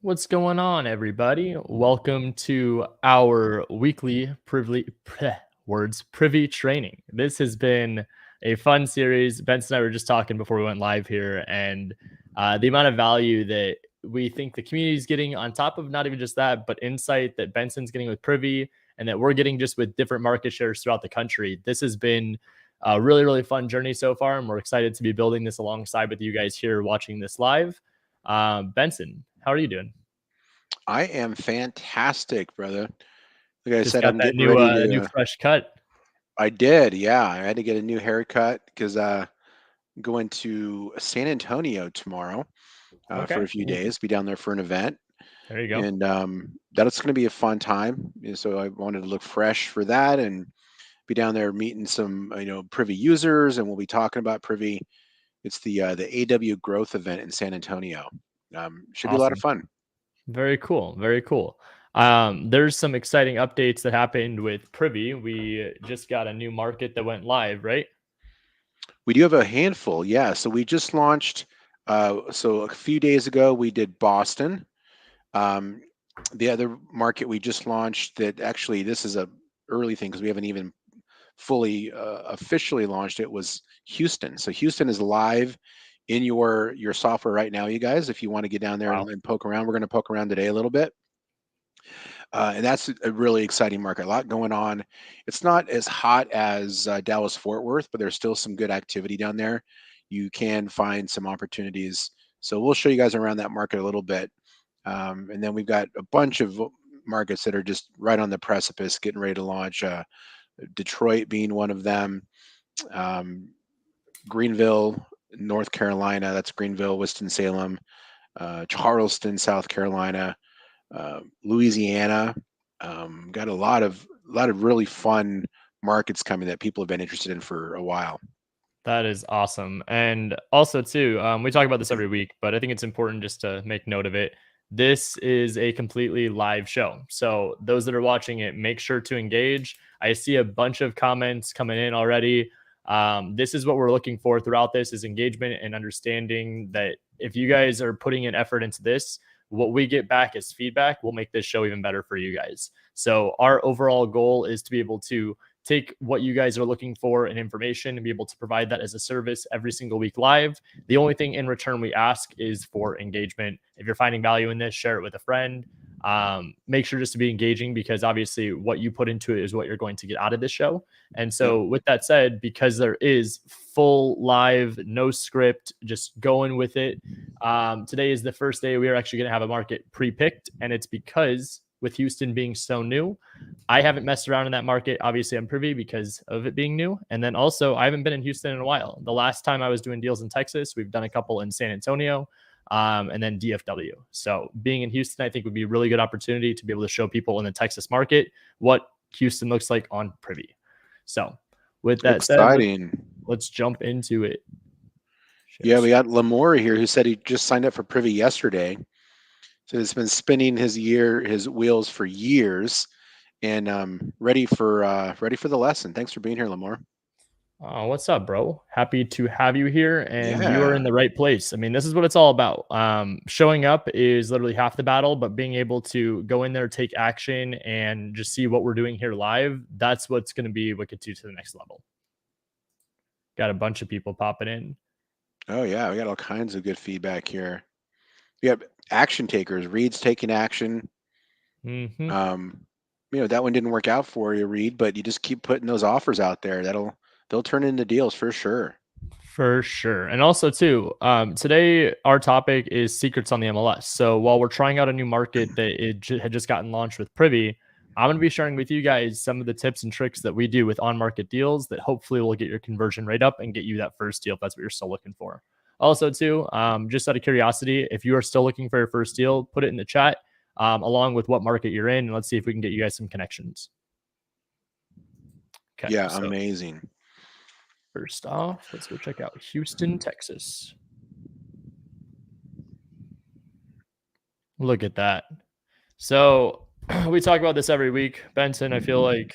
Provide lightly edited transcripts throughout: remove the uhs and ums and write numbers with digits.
What's going on, everybody? Welcome to our weekly Privy training. This has been a fun series. Benson and I were just talking before we went live here, and the amount of value that we think the community is getting on top of not even just that, but insight that Benson's getting with Privy and that we're getting just with different market shares throughout the country. This has been a really, really fun journey so far, and we're excited to be building this alongside with you guys here watching this live. Benson, how are you doing? I am fantastic, brother. Like I Just said, got I'm that getting new ready new to. fresh cut. I did, yeah. I had to get a new haircut because I'm going to San Antonio tomorrow for Okay. a few Ooh, days. Be down there for an event, there you go. and that's going to be a fun time. So I wanted to look fresh for that and be down there meeting some Privy users, and we'll be talking about Privy. It's the AW Growth event in San Antonio. Should be a lot of Awesome. fun. Very cool. Very cool. There's some exciting updates that happened with Privy. We just got a new market that went live, right? We do have a handful, yeah. So we just launched. So a few days ago, we did Boston. Um, the other market we just launched that actually this is a early thing because we haven't even fully officially launched it was Houston. So Houston is live in your software right now, you guys. If you want to get down there Wow. and poke around, we're going to poke around today a little bit. And that's a really exciting market. A lot going on. It's not as hot as Dallas Fort Worth, but there's still some good activity down there. You can find some opportunities. So we'll show you guys around that market a little bit. And then we've got a bunch of markets that are just right on the precipice, getting ready to launch. Detroit being one of them. Um, Greenville, North Carolina. That's Greenville, Winston-Salem. Charleston, South Carolina. Louisiana. Got a lot of really fun markets coming that people have been interested in for a while. That is awesome. And also, too, we talk about this every week, but I think it's important just to make note of it. This is a completely live show. So, those that are watching it, make sure to engage. I see a bunch of comments coming in already. This is what we're looking for throughout this is engagement and understanding that if you guys are putting an effort into this, what we get back as feedback will make this show even better for you guys. So, our overall goal is to be able to take what you guys are looking for and information and be able to provide that as a service every single week live. The only thing in return we ask is for engagement. If you're finding value in this, share it with a friend. Make sure just to be engaging because obviously what you put into it is what you're going to get out of this show. And Yep. so, with that said, because there is full live, no script, just going with it. Today is the first day we are actually going to have a market pre-picked, and it's because with Houston being so new, I haven't messed around in that market. Obviously, I'm privy because of it being new. And then also, I haven't been in Houston in a while. The last time I was doing deals in Texas, we've done a couple in San Antonio and then DFW. So being in Houston, I think would be a really good opportunity to be able to show people in the Texas market what Houston looks like on Privy. So with that said, Exciting. let's jump into it. Share Yeah, we got screen. Lamore here who said he just signed up for Privy yesterday. So he's been spinning his wheels for years, and ready for the lesson. Thanks for being here, Lamore. What's up, bro? Happy to have you here, and you are in Yeah, the right place. I mean, this is what it's all about. Showing up is literally half the battle, but being able to go in there, take action, and just see what we're doing here live—that's what's going to be what gets you to the next level. Got a bunch of people popping in. oh yeah, we got all kinds of good feedback here. We have action takers. Reed's taking action. Hmm. Um, that one didn't work out for you, Reed, but you just keep putting those offers out there. They'll turn into deals for sure. For sure. And also, too, today our topic is secrets on the MLS. So while we're trying out a new market that had just gotten launched with Privy, I'm going to be sharing with you guys some of the tips and tricks that we do with on market deals that hopefully will get your conversion rate up and get you that first deal if that's what you're still looking for. Also, too, just out of curiosity, if you are still looking for your first deal, put it in the chat along with what market you're in. And let's see if we can get you guys some connections. Okay. Yeah, So amazing. first off, let's go check out Houston, Texas. Look at that. So we talk about this every week. Benson, I feel like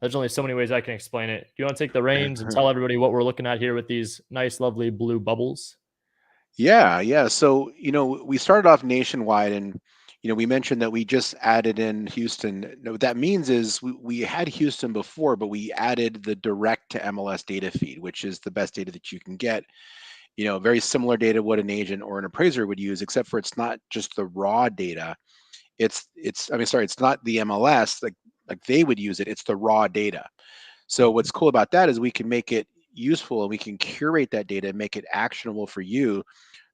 there's only so many ways I can explain it. Do you want to take the reins and tell everybody what we're looking at here with these nice, lovely blue bubbles? Yeah. So, we started off nationwide, and, we mentioned that we just added in Houston. Now, what that means is we had Houston before, but we added the direct to MLS data feed, which is the best data that you can get. Very similar data what an agent or an appraiser would use, except for it's not just the raw data. I mean, sorry, it's not the MLS like they would use it. It's the raw data. So what's Mhm. cool about that is we can make it useful and we can curate that data and make it actionable for you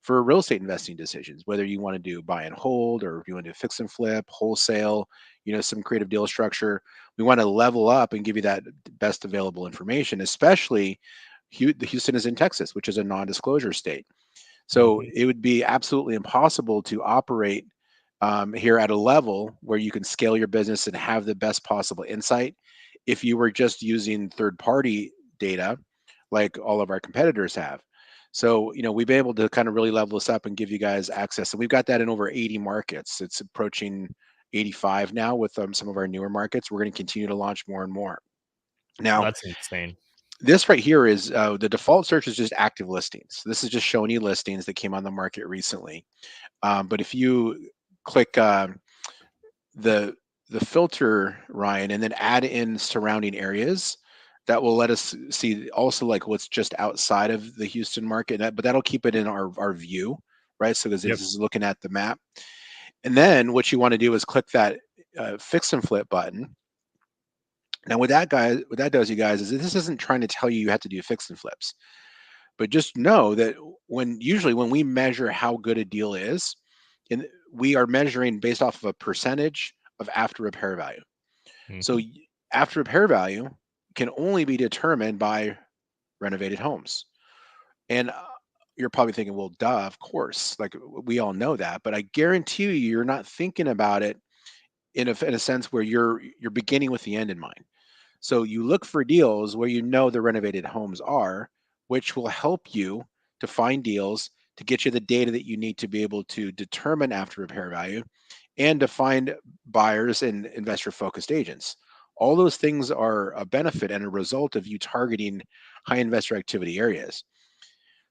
for real estate investing decisions, whether you want to do buy and hold or if you want to do fix and flip, wholesale, some creative deal structure. We want to level up and give you that best available information, especially Houston is in Texas, which is a non-disclosure state. So Mhm. it would be absolutely impossible to operate here at a level where you can scale your business and have the best possible insight if you were just using third party data like all of our competitors have. So, we've been able to kind of really level this up and give you guys access. And we've got that in over 80 markets. It's approaching 85 now with some of our newer markets. We're going to continue to launch more and more. Now, That's insane. this right here is the default search is just active listings. This is just showing you listings that came on the market recently. But if you click the the filter, Ryan, and then add in surrounding areas, that will let us see also like what's just outside of the Houston market. But that'll keep it in our view, right? So because Yep. this is looking at the map, and then what you want to do is click that fix and flip button. Now, what that does, you guys, is this isn't trying to tell you have to do fix and flips, but just know that usually when we measure how good a deal is, and we are measuring based off of a percentage of after repair value. So Mhm. after repair value can only be determined by renovated homes. And you're probably thinking, well, duh, of course. Like we all know that, but I guarantee you, you're not thinking about it in a sense where you're beginning with the end in mind. So you look for deals where you know the renovated homes are, which will help you to find deals to get you the data that you need to be able to determine after repair value and to find buyers and investor focused agents. All those things are a benefit and a result of you targeting high investor activity areas.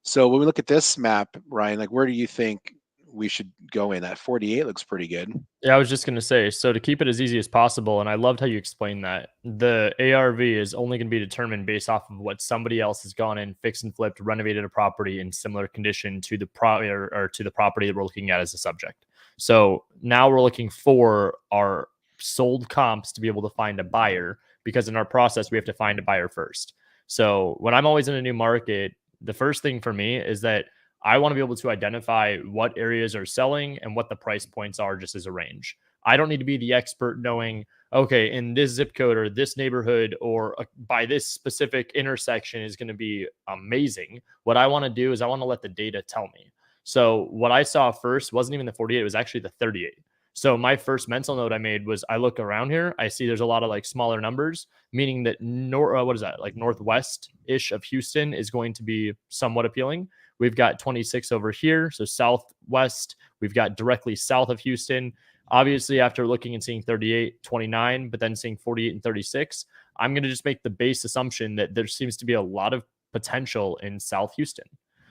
So when we look at this map, Ryan, like where do you think we should go in? That 48 looks pretty good. Yeah, I was just gonna say, so to keep it as easy as possible, and I loved how you explained that, the ARV is only gonna be determined based off of what somebody else has gone in, fixed and flipped, renovated a property in similar condition to the or to the property that we're looking at as a subject. So now we're looking for our sold comps to be able to find a buyer because in our process we have to find a buyer first. So when I'm always in a new market, the first thing for me is that I want to be able to identify what areas are selling and what the price points are just as a range. I don't need to be the expert knowing, okay, in this zip code or this neighborhood or by this specific intersection is going to be amazing. What I want to do is I want to let the data tell me. So what I saw first wasn't even the 48, it was actually the 38. So my first mental note I made was I look around here, I see there's a lot of like smaller numbers, meaning that what is that, like northwest ish of Houston is going to be somewhat appealing. We've got 26 over here, so southwest. We've got directly south of Houston. Obviously, after looking and seeing 38, 29, but then seeing 48 and 36, I'm going to just make the base assumption that there seems to be a lot of potential in South Houston.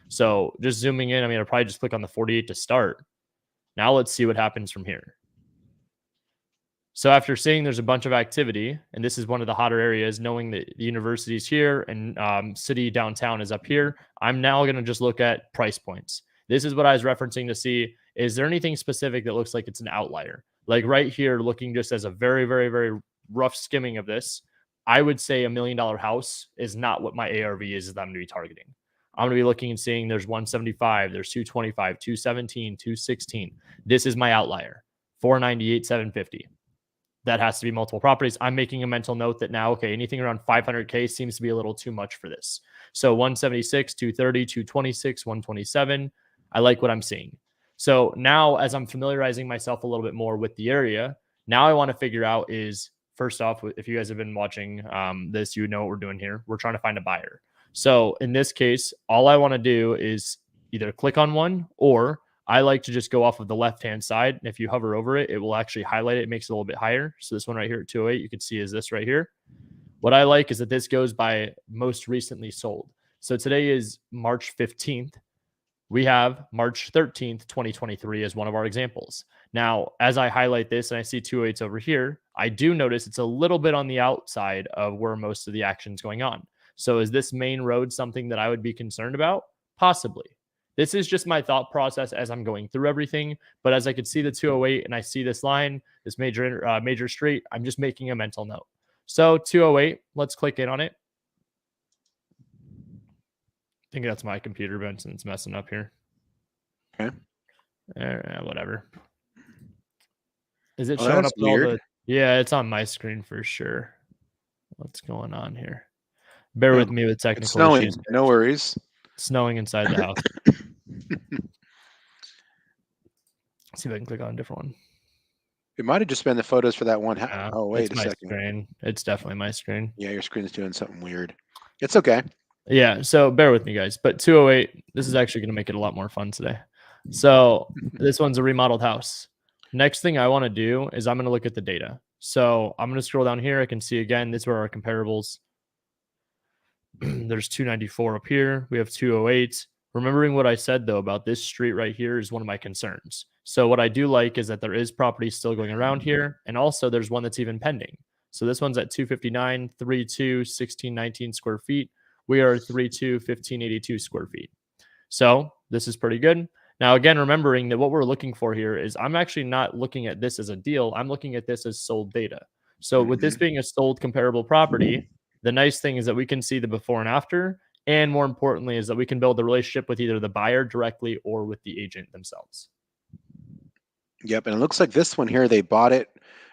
So just zooming in, I mean, I'll probably just click on the 48 to start. Now let's see what happens from here. So after seeing there's a bunch of activity, and this is one of the hotter areas, knowing that the university is here and city downtown is up here, I'm now going to just look at price points. This is what I was referencing to see, is there anything specific that looks like it's an outlier? Like right here, looking just as a very, very, very rough skimming of this, I would say $1 million house is not what my ARV is that I'm going to be targeting. I'm going to be looking and seeing there's 175, there's 225, 217, 216. This is my outlier, 498, 750. That has to be multiple properties. I'm making a mental note that now, okay, anything around 500K seems to be a little too much for this. So 176, 230, 226, 127. I like what I'm seeing. So now, as I'm familiarizing myself a little bit more with the area, now I want to figure out is first off, if you guys have been watching this, you know what we're doing here. We're trying to find a buyer. So in this case, all I want to do is either click on one or I like to just go off of the left-hand side. And if you hover over it, it will actually highlight it. It makes it a little bit higher. So this one right here at 208, you can see is this right here. What I like is that this goes by most recently sold. So today is March 15th. we have March 13th, 2023 as one of our examples. Now, as I highlight this and I see 208s over here, I do notice it's a little bit on the outside of where most of the action is going on. So is this main road something that I would be concerned about? Possibly. This is just my thought process as I'm going through everything. But as I could see the 208 and I see this line, this major street, I'm just making a mental note. So 208, let's click in on it. I think that's my computer, Benson. It's messing up here. Okay. Whatever. Is it showing up with all the? Yeah, it's on my screen for sure. What's going on here? Bear with me with technical it's snowing. issues. No worries. Snowing inside the house. See if I can click on a different one. It might have just been the photos for that one. Oh, wait a second. Screen. It's definitely my screen. Yeah, your screen's doing something weird. It's okay. Yeah, so bear with me, guys. But 208, this is actually going to make it a lot more fun today. So this one's a remodeled house. Next thing I want to do is I'm going to look at the data. So I'm going to scroll down here. I can see again, these are our comparables. There's 294 up here. We have 208. Remembering what I said, though, about this street right here is one of my concerns. So what I do like is that there is property still going around here. And also there's one that's even pending. So this one's at 259, 32, 1619 square feet. We are 32, 1582 square feet. So this is pretty good. Now, again, remembering that what we're looking for here is I'm actually not looking at this as a deal. I'm looking at this as sold data. So with this being a sold comparable property, the nice thing is that we can see the before and after. And more importantly, is that we can build a relationship with either the buyer directly or with the agent themselves. Yep. And it looks like this one here, they bought it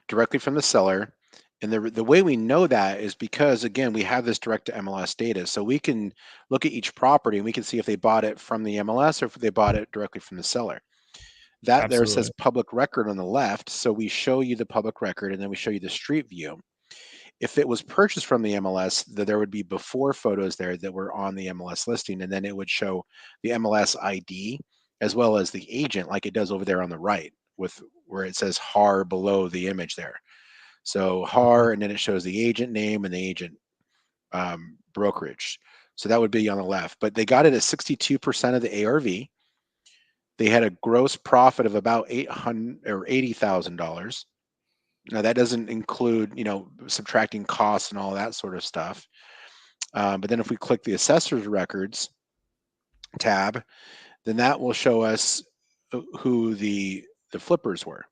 directly from the seller. And the way we know that is because, again, we have this direct to MLS data. So we can look at each property and we can see if they bought it from the MLS or if they bought it directly from the seller. That Absolutely. There says public record on the left. So we show you the public record and then we show you the street view. If it was purchased from the MLS, there would be before photos there that were on the MLS listing, and then it would show the MLS ID as well as the agent, like it does over there on the right, with where it says HAR below the image there. So HAR, and then it shows the agent name and the agent brokerage. So that would be on the left. But they got it at 62% of the ARV. They had a gross profit of about $80,000. Now that doesn't include, subtracting costs and all that sort of stuff. But then if we click the assessor's records tab, then that will show us who the flippers were.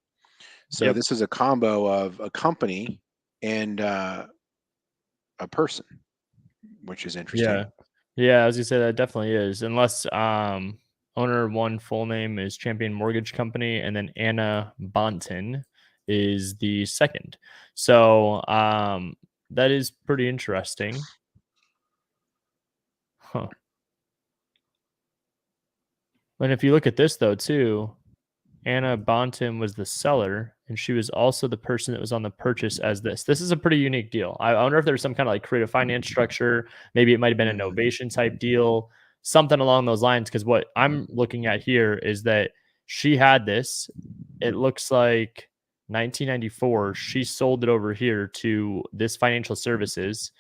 So This is a combo of a company and a person, which is interesting. Yeah, as you say, that definitely is. Unless owner one full name is Champion Mortgage Company, and then Anna Bonton is the second. So that is pretty interesting. Huh. And if you look at this, though, too, Anna Bonton was the seller, and she was also the person that was on the purchase as this. This is a pretty unique deal. I wonder if there's some kind of like creative finance structure. Maybe it might have been a novation type deal, something along those lines. Because what I'm looking at here is that she had this. It looks like 1994. She sold it over here to this financial services.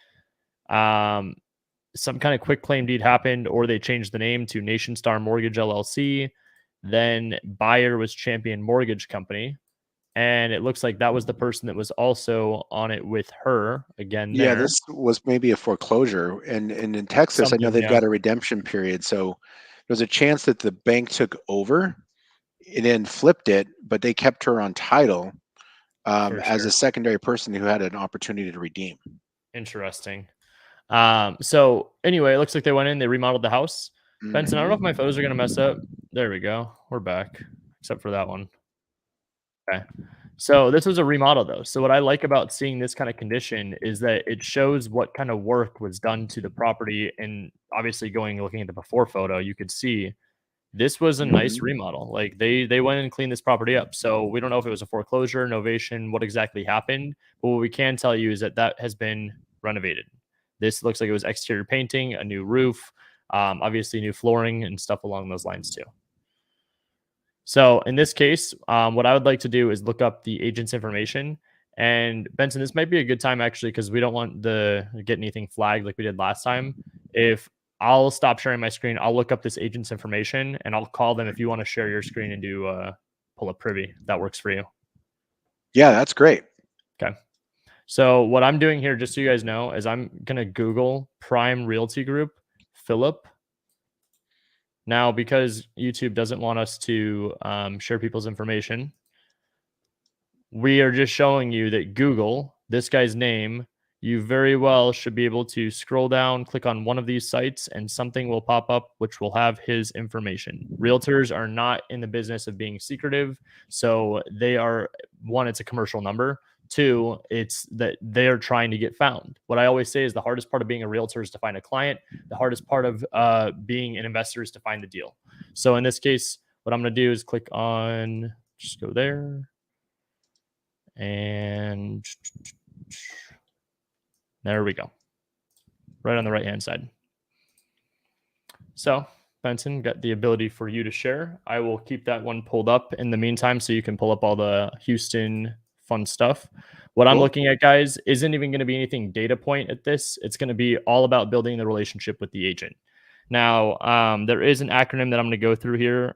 Some kind of quick claim deed happened, or they changed the name to Nation Star Mortgage LLC. Then buyer was Champion Mortgage Company. And it looks like that was the person that was also on it with her again. Yeah, this was maybe a foreclosure. And in Texas, I know they've got a redemption period. So there's a chance that the bank took over and then flipped it, but they kept her on title as a secondary person who had an opportunity to redeem. Interesting. So anyway, it looks like they went in, they remodeled the house. Benson, I don't know if my photos are going to mess up. There we go. We're back, except for that one. Okay. So this was a remodel, though. So what I like about seeing this kind of condition is that it shows what kind of work was done to the property. And obviously looking at the before photo, you could see this was a nice remodel. Like they went and cleaned this property up. So we don't know if it was a foreclosure, novation, what exactly happened. But what we can tell you is that that has been renovated. This looks like it was exterior painting, a new roof, obviously new flooring and stuff along those lines too. So in this case, what I would like to do is look up the agent's information. And Benson, this might be a good time actually, because we don't want to get anything flagged like we did last time. If I'll stop sharing my screen. I'll look up this agent's information and I'll call them if you want to share your screen and do pull up Privy. If that works for you. Yeah, that's great. Okay. So what I'm doing here, just so you guys know, is I'm going to Google Prime Realty Group, Philip. Now, because YouTube doesn't want us to share people's information, we are just showing you that Google, this guy's name, you very well should be able to scroll down, click on one of these sites, and something will pop up which will have his information. Realtors are not in the business of being secretive. So they are, one, it's a commercial number. Two, it's that they're trying to get found. What I always say is the hardest part of being a realtor is to find a client. The hardest part of being an investor is to find the deal. So in this case, what I'm going to do is click on, just go there. And there we go. Right on the right-hand side. So Benson, got the ability for you to share. I will keep that one pulled up in the meantime so you can pull up all the Houston fun stuff. What I'm looking at, guys, isn't even going to be anything data point at this. It's going to be all about building the relationship with the agent. Now, there is an acronym that I'm going to go through here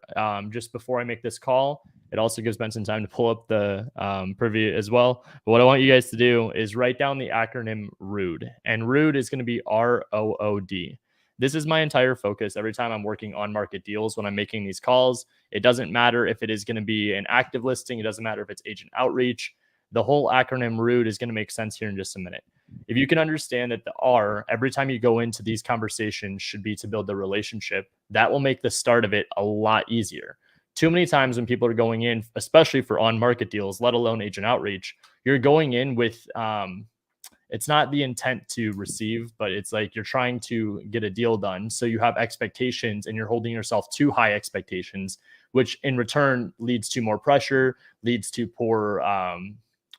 just before I make this call. It also gives Benson time to pull up the Privy as well. But what I want you guys to do is write down the acronym ROOD. And ROOD is going to be ROOD. This is my entire focus every time I'm working on market deals when I'm making these calls. It doesn't matter if it is going to be an active listing. It doesn't matter if it's agent outreach. The whole acronym ROOD is going to make sense here in just a minute. If you can understand that the R, every time you go into these conversations, should be to build the relationship, that will make the start of it a lot easier. Too many times when people are going in, especially for on-market deals, let alone agent outreach, you're going in with, it's not the intent to receive, but it's like you're trying to get a deal done. So you have expectations and you're holding yourself to high expectations, which in return leads to more pressure, leads to poor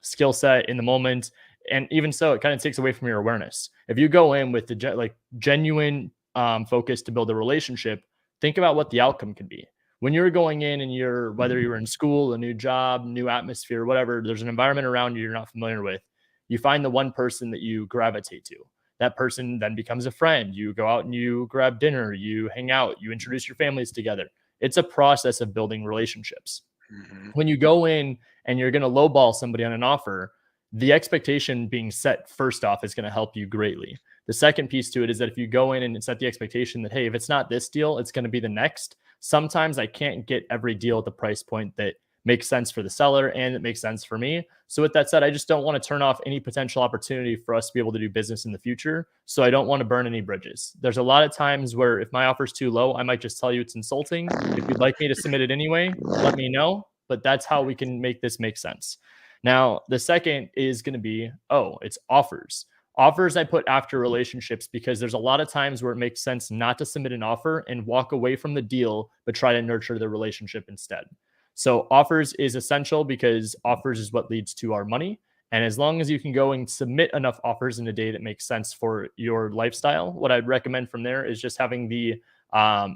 skill set in the moment. And even so, it kind of takes away from your awareness. If you go in with the genuine focus to build a relationship, think about what the outcome could be. When you're going in and whether you're in school, a new job, new atmosphere, whatever, there's an environment around you you're not familiar with. You find the one person that you gravitate to. That person then becomes a friend. You go out and you grab dinner, you hang out, you introduce your families together. It's a process of building relationships. Mm-hmm. When you go in and you're going to lowball somebody on an offer, the expectation being set first off is going to help you greatly. The second piece to it is that if you go in and set the expectation that, hey, if it's not this deal, it's going to be the next. Sometimes I can't get every deal at the price point that makes sense for the seller and it makes sense for me. So with that said, I just don't want to turn off any potential opportunity for us to be able to do business in the future. So I don't want to burn any bridges. There's a lot of times where if my offer is too low, I might just tell you it's insulting. If you'd like me to submit it anyway, let me know. But that's how we can make this make sense. Now, the second is going to be, it's offers. Offers I put after relationships because there's a lot of times where it makes sense not to submit an offer and walk away from the deal, but try to nurture the relationship instead. So offers is essential because offers is what leads to our money. And as long as you can go and submit enough offers in a day that makes sense for your lifestyle, what I'd recommend from there is just having the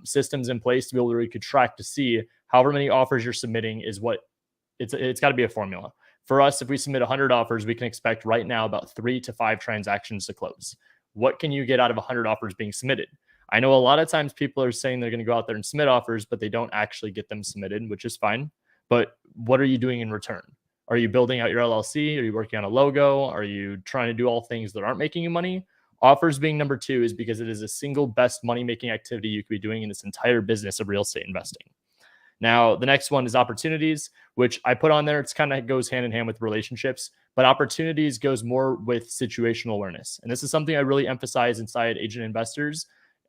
systems in place to be able to track to see however many offers you're submitting is what it's got to be a formula. For us, if we submit 100 offers, we can expect right now about 3 to 5 transactions to close. What can you get out of 100 offers being submitted? I know a lot of times people are saying they're going to go out there and submit offers, but they don't actually get them submitted, which is fine. But what are you doing in return? Are you building out your LLC? Are you working on a logo? Are you trying to do all things that aren't making you money? Offers being number 2 is because it is the single best money-making activity you could be doing in this entire business of real estate investing. Now, the next one is opportunities, which I put on there. It's kind of goes hand in hand with relationships, but opportunities goes more with situational awareness. And this is something I really emphasize inside Agent Investors.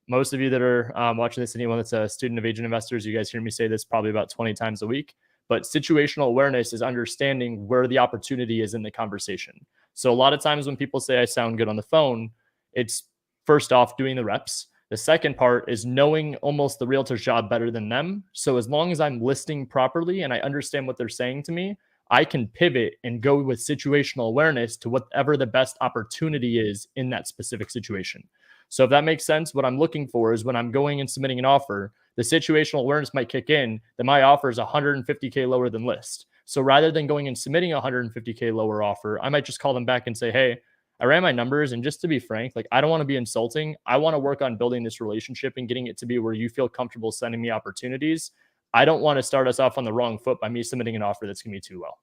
Most of you that are watching this, anyone that's a student of Agent Investors, you guys hear me say this probably about 20 times a week. But situational awareness is understanding where the opportunity is in the conversation. So a lot of times when people say I sound good on the phone, it's first off doing the reps. The second part is knowing almost the realtor's job better than them. So as long as I'm listing properly and I understand what they're saying to me, I can pivot and go with situational awareness to whatever the best opportunity is in that specific situation. So if that makes sense, what I'm looking for is when I'm going and submitting an offer, the situational awareness might kick in that my offer is 150K lower than list. So rather than going and submitting a 150K lower offer, I might just call them back and say, hey, I ran my numbers, and just to be frank, like, I don't want to be insulting. I want to work on building this relationship and getting it to be where you feel comfortable sending me opportunities. I don't want to start us off on the wrong foot by me submitting an offer that's going to be too low.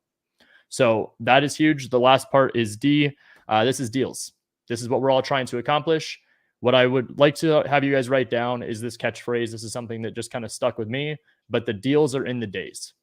So that is huge. The last part is D. This is deals. This is what we're all trying to accomplish. What I would like to have you guys write down is this catchphrase. This is something that just kind of stuck with me, but the deals are in the days.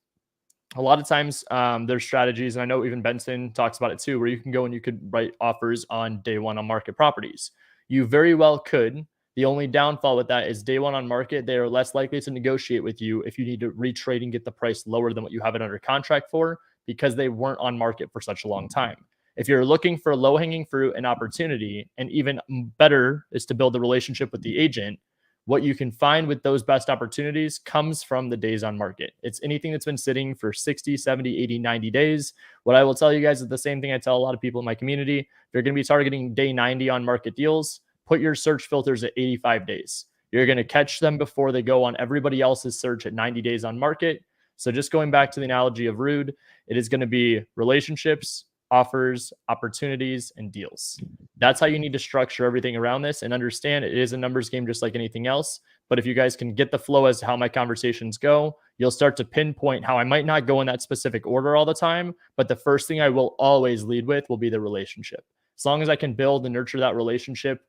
A lot of times there's strategies, and I know even Benson talks about it too, where you can go and you could write offers on day one on market properties. You very well could. The only downfall with that is day one on market, they are less likely to negotiate with you if you need to retrade and get the price lower than what you have it under contract for, because they weren't on market for such a long time. If you're looking for low hanging fruit and opportunity, and even better is to build a relationship with the agent, what you can find with those best opportunities comes from the days on market. It's anything that's been sitting for 60, 70, 80, 90 days. What I will tell you guys is the same thing I tell a lot of people in my community. If you're going to be targeting day 90 on market deals, put your search filters at 85 days. You're going to catch them before they go on everybody else's search at 90 days on market. So just going back to the analogy of Rude, it is going to be relationships, offers, opportunities, and deals. That's how you need to structure everything around this, and understand it is a numbers game just like anything else. But if you guys can get the flow as to how my conversations go, you'll start to pinpoint how I might not go in that specific order all the time, but the first thing I will always lead with will be the relationship. As long as I can build and nurture that relationship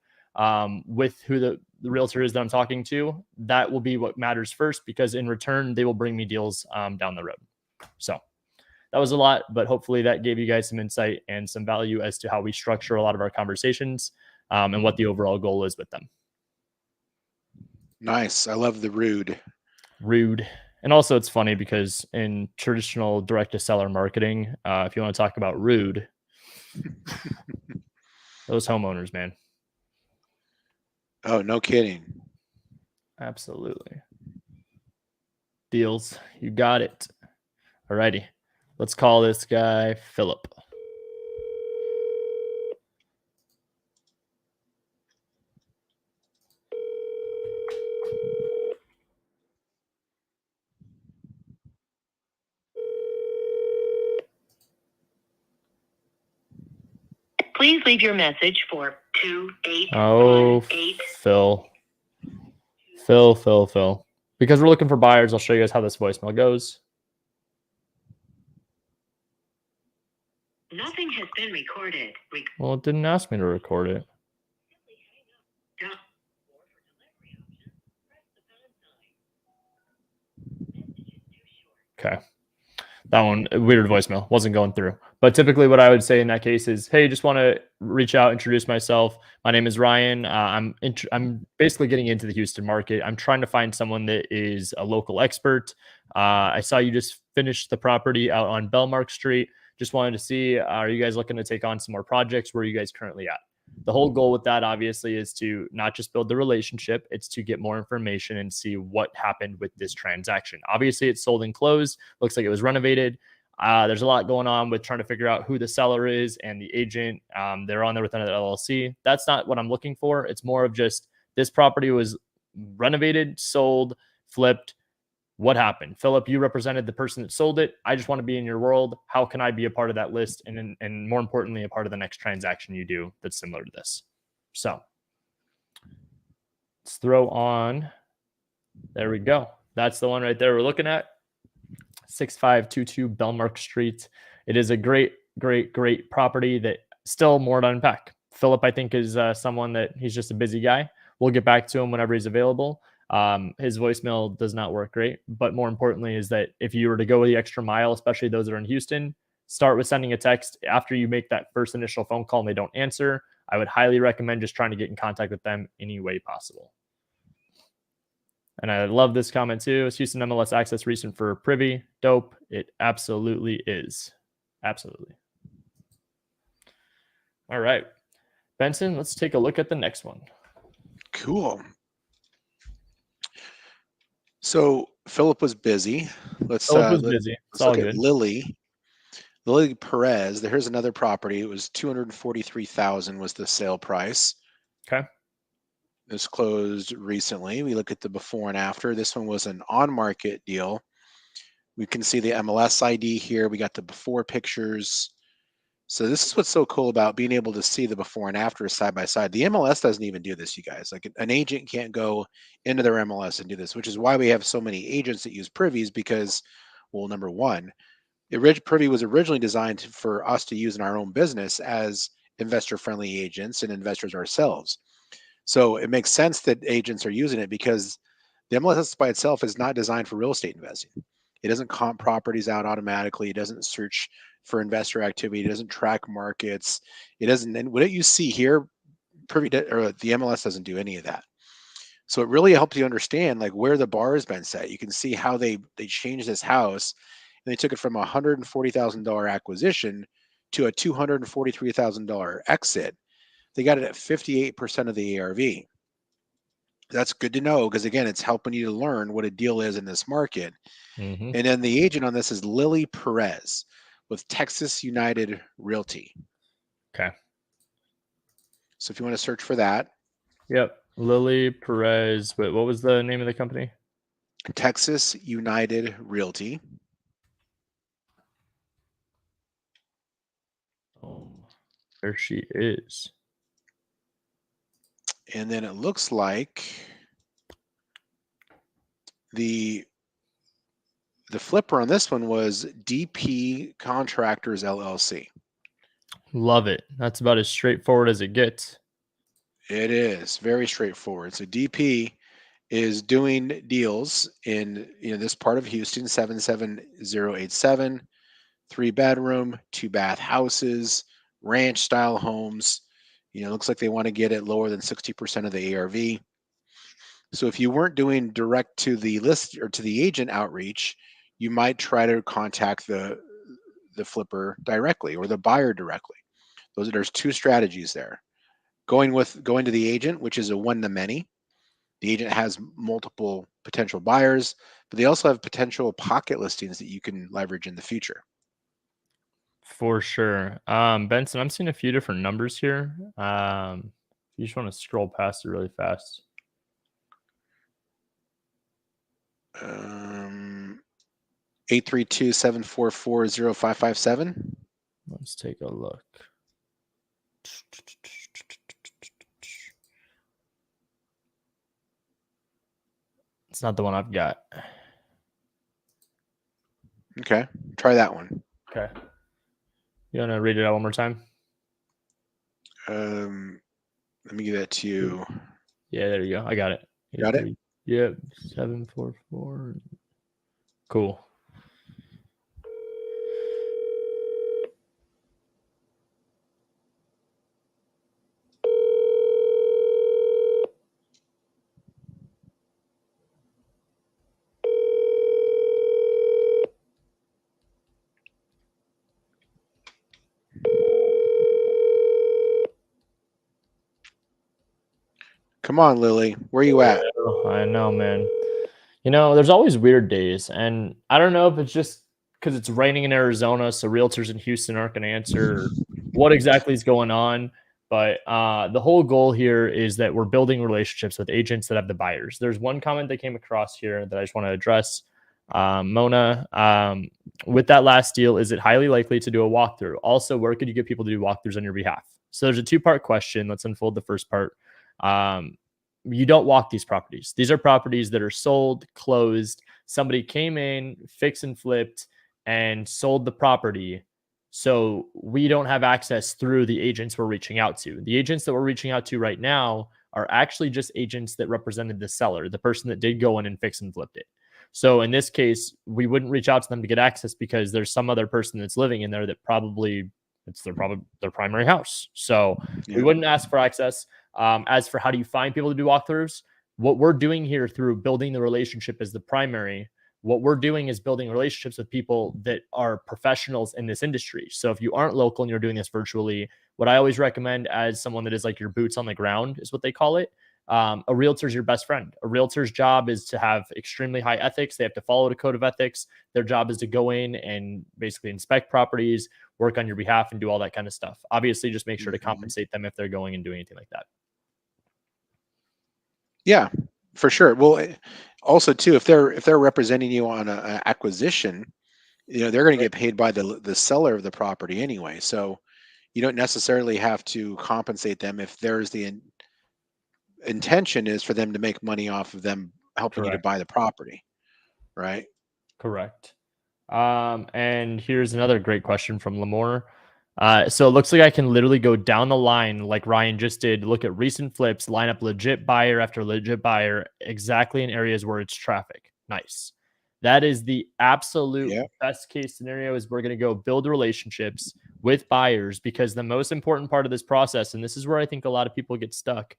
with who the realtor is that I'm talking to, that will be what matters first, because in return, they will bring me deals down the road. So that was a lot, but hopefully that gave you guys some insight and some value as to how we structure a lot of our conversations and what the overall goal is with them. Nice. I love the Rude. And also it's funny because in traditional direct to seller marketing, if you want to talk about rude, those homeowners, man. Oh, no kidding. Absolutely. Deals. You got it. Alrighty. Let's call this guy Philip. Please leave your message for 2818. Oh, Phil. Because we're looking for buyers, I'll show you guys how this voicemail goes. Nothing has been recorded. Well, it didn't ask me to record it. Okay. That one, weird voicemail, wasn't going through. But typically what I would say in that case is, hey, just want to reach out, introduce myself. My name is Ryan. I'm basically getting into the Houston market. I'm trying to find someone that is a local expert. I saw you just finished the property out on Belmark Street. Just wanted to see, are you guys looking to take on some more projects? Where are you guys currently at? The whole goal with that, obviously, is to not just build the relationship, it's to get more information and see what happened with this transaction. Obviously, it's sold and closed. Looks like it was renovated. There's a lot going on with trying to figure out who the seller is and the agent. They're on there with another LLC. That's not what I'm looking for. It's more of just this property was renovated, sold, flipped. What happened? Philip, you represented the person that sold it. I just want to be in your world. How can I be a part of that list? And more importantly, a part of the next transaction you do that's similar to this. So let's throw on. There we go. That's the one right there we're looking at. 6522 Belmark Street. It is a great property that still more to unpack. Philip, I think, is someone that he's just a busy guy. We'll get back to him whenever he's available. His voicemail does not work great, but more importantly is that if you were to go the extra mile, especially those that are in Houston, start with sending a text after you make that first initial phone call and they don't answer. I would highly recommend just trying to get in contact with them any way possible. And I love this comment too. Is Houston MLS access recent for Privy? Dope. It absolutely is. Absolutely. All right. Benson, let's take a look at the next one. Cool. So Philip was busy. Let's look at Lily Perez. Here's another property. It was $243,000 was the sale price. Okay. This closed recently. We look at the before and after. This one was an on-market deal. We can see the MLS ID here. We got the before pictures. So this is what's so cool about being able to see the before and after side by side. The MLS doesn't even do this, you guys. Like an agent can't go into their MLS and do this, which is why we have so many agents that use Privies because, well, number one, Privy was originally designed for us to use in our own business as investor-friendly agents and investors ourselves. So it makes sense that agents are using it because the MLS by itself is not designed for real estate investing. It doesn't comp properties out automatically. It doesn't search for investor activity. It doesn't track markets. It doesn't. And what you see here, or the MLS doesn't do any of that. So it really helps you understand like where the bar has been set. You can see how they changed this house, and they took it from a $140,000 acquisition to a $243,000 exit. They got it at 58% of the ARV. That's good to know because again, it's helping you to learn what a deal is in this market. Mm-hmm. And then the agent on this is Lily Perez with Texas United Realty. Okay. So if you want to search for that, Yep. Lily Perez. Wait, what was the name of the company? Texas United Realty. There she is. And then it looks like the flipper on this one was DP Contractors LLC. Love it. That's about as straightforward as it gets. It is very straightforward. So DP is doing deals in this part of Houston, 77087, 3-bedroom, 2-bath houses, ranch style homes. Looks like they want to get it lower than 60% of the ARV. So if you weren't doing direct to the list or to the agent outreach, you might try to contact the flipper directly or the buyer directly. There's two strategies there. Going to the agent, which is a one-to-many. The agent has multiple potential buyers, but they also have potential pocket listings that you can leverage in the future. For sure. Benson, I'm seeing a few different numbers here. You just want to scroll past it really fast. 832-744-0557. Let's take a look. It's not the one I've got. Okay, try that one. Okay. You want to read it out one more time? Let me give that to you. Yeah, there you go. I got it. Got it? Yep. 744. Cool. Come on, Lily. Where you at? I know, man. There's always weird days, and I don't know if it's just because it's raining in Arizona, so realtors in Houston aren't going to answer what exactly is going on. But the whole goal here is that we're building relationships with agents that have the buyers. There's one comment that came across here that I just want to address. Mona, with that last deal, is it highly likely to do a walkthrough? Also, where could you get people to do walkthroughs on your behalf? So there's a two-part question. Let's unfold the first part. You don't walk these properties. These are properties that are sold, closed. Somebody came in, fixed and flipped, and sold the property. So we don't have access through the agents we're reaching out to. The agents that we're reaching out to right now are actually just agents that represented the seller, the person that did go in and fix and flipped it. So in this case, we wouldn't reach out to them to get access because there's some other person that's living in there that it's their primary house. So we wouldn't ask for access. As for how do you find people to do walkthroughs, what we're doing here through building the relationship as the primary, what we're doing is building relationships with people that are professionals in this industry. So if you aren't local and you're doing this virtually, what I always recommend as someone that is like your boots on the ground is what they call it. A realtor is your best friend. A realtor's job is to have extremely high ethics. They have to follow the code of ethics. Their job is to go in and basically inspect properties, work on your behalf, and do all that kind of stuff. Obviously, just make sure to compensate them if they're going and doing anything like that. Yeah, for sure. Well, also too, if they're representing you on an acquisition, they're going to get paid by the seller of the property anyway. So you don't necessarily have to compensate them if there's the intention is for them to make money off of them helping you to Correct. buy the property, right? Correct. And here's another great question from Lamore. So it looks like I can literally go down the line like Ryan just did, look at recent flips, line up legit buyer after legit buyer exactly in areas where it's traffic. Nice. That is the absolute Yeah. best case scenario is we're going to go build relationships with buyers because the most important part of this process, and this is where I think a lot of people get stuck,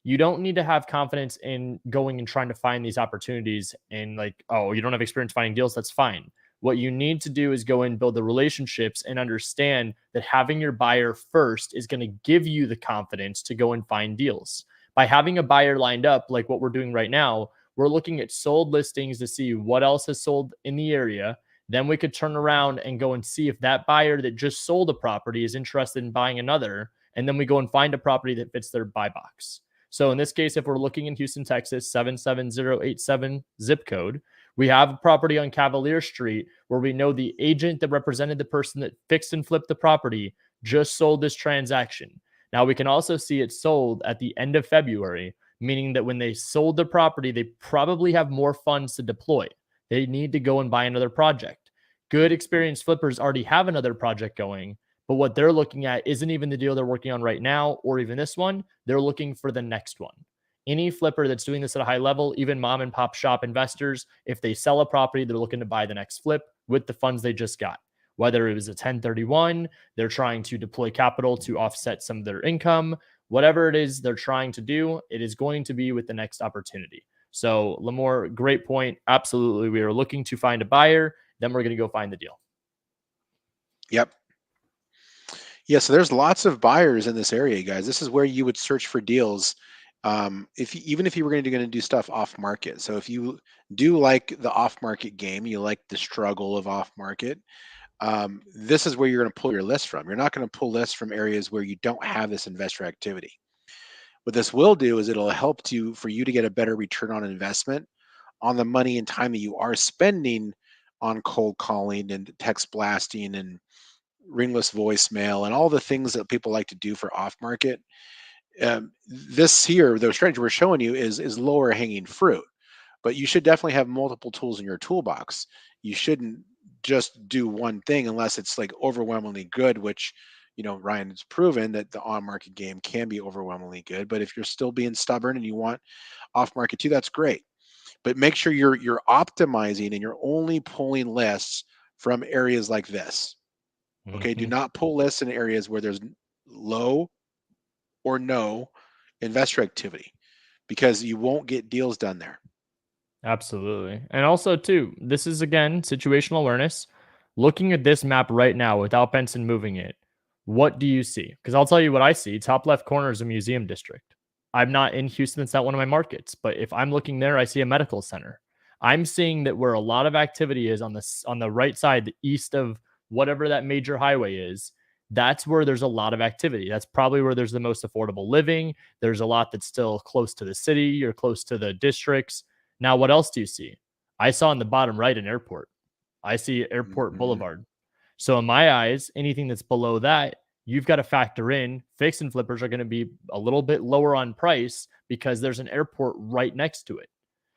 you don't need to have confidence in going and trying to find these opportunities and like, oh, you don't have experience finding deals. That's fine. What you need to do is go and build the relationships and understand that having your buyer first is going to give you the confidence to go and find deals. By having a buyer lined up, like what we're doing right now, we're looking at sold listings to see what else has sold in the area. Then we could turn around and go and see if that buyer that just sold a property is interested in buying another. And then we go and find a property that fits their buy box. So in this case, if we're looking in Houston, Texas, 77087 zip code, we have a property on Cavalier Street where we know the agent that represented the person that fixed and flipped the property just sold this transaction. Now we can also see it sold at the end of February, meaning that when they sold the property, they probably have more funds to deploy. They need to go and buy another project. Good experienced flippers already have another project going, but what they're looking at isn't even the deal they're working on right now or even this one. They're looking for the next one. Any flipper that's doing this at a high level, even mom and pop shop investors, if they sell a property, they're looking to buy the next flip with the funds they just got. Whether it was a 1031, they're trying to deploy capital to offset some of their income, whatever it is they're trying to do, it is going to be with the next opportunity. So, Lamore, great point. Absolutely. We are looking to find a buyer, then we're going to go find the deal. Yep. Yeah, so there's lots of buyers in this area, guys. This is where you would search for deals. Even if you were going to do stuff off market. So if you do like the off market game, you like the struggle of off market, this is where you're going to pull your list from. You're not going to pull lists from areas where you don't have this investor activity. What this will do is it'll help for you to get a better return on investment on the money and time that you are spending on cold calling and text blasting and ringless voicemail and all the things that people like to do for off market. This here, the strategy we're showing you is lower hanging fruit, but you should definitely have multiple tools in your toolbox. You shouldn't just do one thing unless it's like overwhelmingly good, which, Ryan has proven that the on market game can be overwhelmingly good. But if you're still being stubborn and you want off market too, that's great. But make sure you're optimizing and you're only pulling lists from areas like this. Okay, do not pull lists in areas where there's low or no investor activity because you won't get deals done there. Absolutely. And also, too, this is again situational awareness. Looking at this map right now without Benson moving it, what do you see? Because I'll tell you what I see. Top left corner is a museum district. I'm not in Houston, it's not one of my markets. But if I'm looking there, I see a medical center. I'm seeing that where a lot of activity is on the right side, the east of whatever that major highway is, that's where there's a lot of activity. That's probably where there's the most affordable living. There's a lot that's still close to the city or close to the districts. Now, what else do you see? I saw in the bottom right an airport. I see Airport Boulevard. So in my eyes, anything that's below that, you've got to factor in fix and flippers are going to be a little bit lower on price because there's an airport right next to it.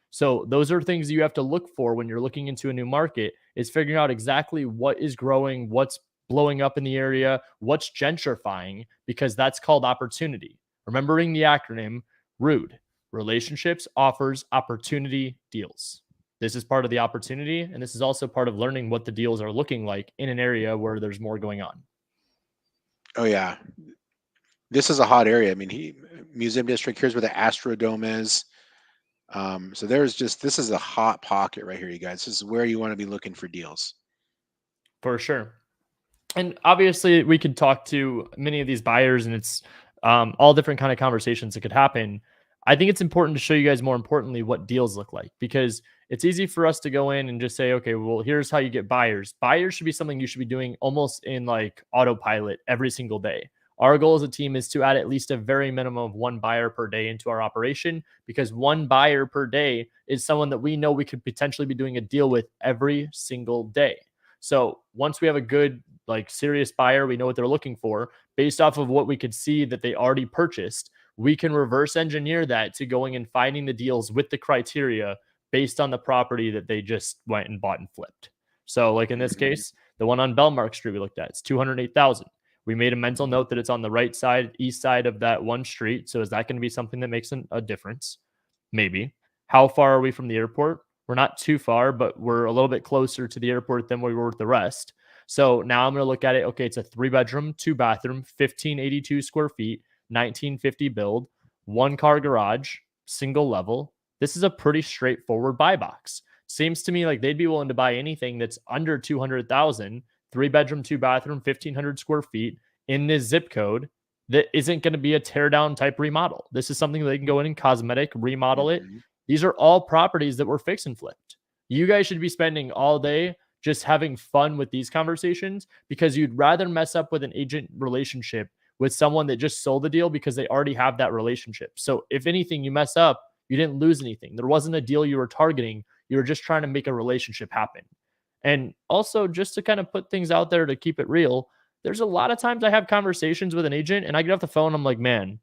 So those are things you have to look for when you're looking into a new market is figuring out exactly what is growing, what's blowing up in the area, what's gentrifying, because that's called opportunity. Remembering the acronym ROOD, Relationships, Offers, Opportunity, Deals. This is part of the opportunity, and this is also part of learning what the deals are looking like in an area where there's more going on. Oh yeah, this is a hot area. I mean, Museum District. Here's where the Astrodome is. So this is a hot pocket right here, you guys. This is where you want to be looking for deals. For sure. And obviously, we could talk to many of these buyers, and it's all different kind of conversations that could happen. I think it's important to show you guys, more importantly, what deals look like, because it's easy for us to go in and just say, okay, well, here's how you get buyers. Buyers should be something you should be doing almost in like autopilot every single day. Our goal as a team is to add at least a very minimum of one buyer per day into our operation, because one buyer per day is someone that we know we could potentially be doing a deal with every single day. So once we have a good, like serious buyer, we know what they're looking for. based off of what we could see that they already purchased, we can reverse engineer that to going and finding the deals with the criteria based on the property that they just went and bought and flipped. So like in this case, the one on Belmark Street we looked at, it's 208,000. We made a mental note that it's on the right side, east side of that one street. So is that going to be something that makes a difference? Maybe. How far are we from the airport? We're not too far, but we're a little bit closer to the airport than we were with the rest. So now I'm going to look at it. Okay, it's a 3-bedroom, 2-bathroom, 1582 square feet, 1950 build, 1-car garage, single level. This is a pretty straightforward buy box. Seems to me like they'd be willing to buy anything that's under 200,000, 3-bedroom, 2-bathroom, 1500 square feet in this zip code that isn't going to be a tear down type remodel. This is something they can go in and cosmetic, remodel it. These are all properties that were fix and flipped. You guys should be spending all day just having fun with these conversations, because you'd rather mess up with an agent relationship with someone that just sold the deal because they already have that relationship. So if anything, you mess up, you didn't lose anything. There wasn't a deal you were targeting. You were just trying to make a relationship happen. And also, just to kind of put things out there to keep it real, there's a lot of times I have conversations with an agent and I get off the phone, I'm like, man,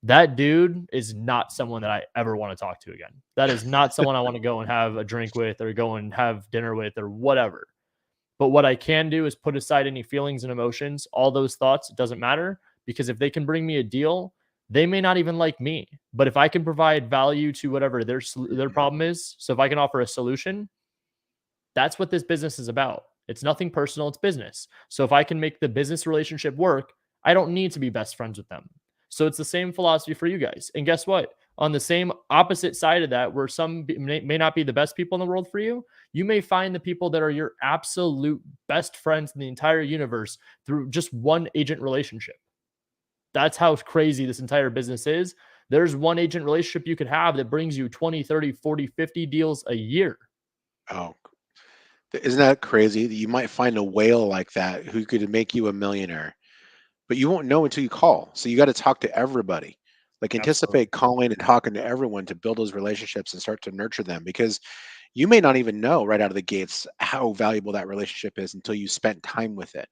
that dude is not someone that I ever want to talk to again. That is not someone I want to go and have a drink with or go and have dinner with or whatever. But what I can do is put aside any feelings and emotions, all those thoughts. It doesn't matter, because if they can bring me a deal, they may not even like me. But if I can provide value to whatever their problem is, so if I can offer a solution, that's what this business is about. It's nothing personal, it's business. So if I can make the business relationship work, I don't need to be best friends with them. So it's the same philosophy for you guys. And guess what? On the same opposite side of that, where some may not be the best people in the world for you, you may find the people that are your absolute best friends in the entire universe through just one agent relationship. That's how crazy this entire business is. There's one agent relationship you could have that brings you 20, 30, 40, 50 deals a year. Oh, isn't that crazy that you might find a whale like that who could make you a millionaire, but you won't know until you call. So you got to talk to everybody. Like, Absolutely. anticipate calling and talking to everyone to build those relationships and start to nurture them, because you may not even know right out of the gates how valuable that relationship is until you spent time with it.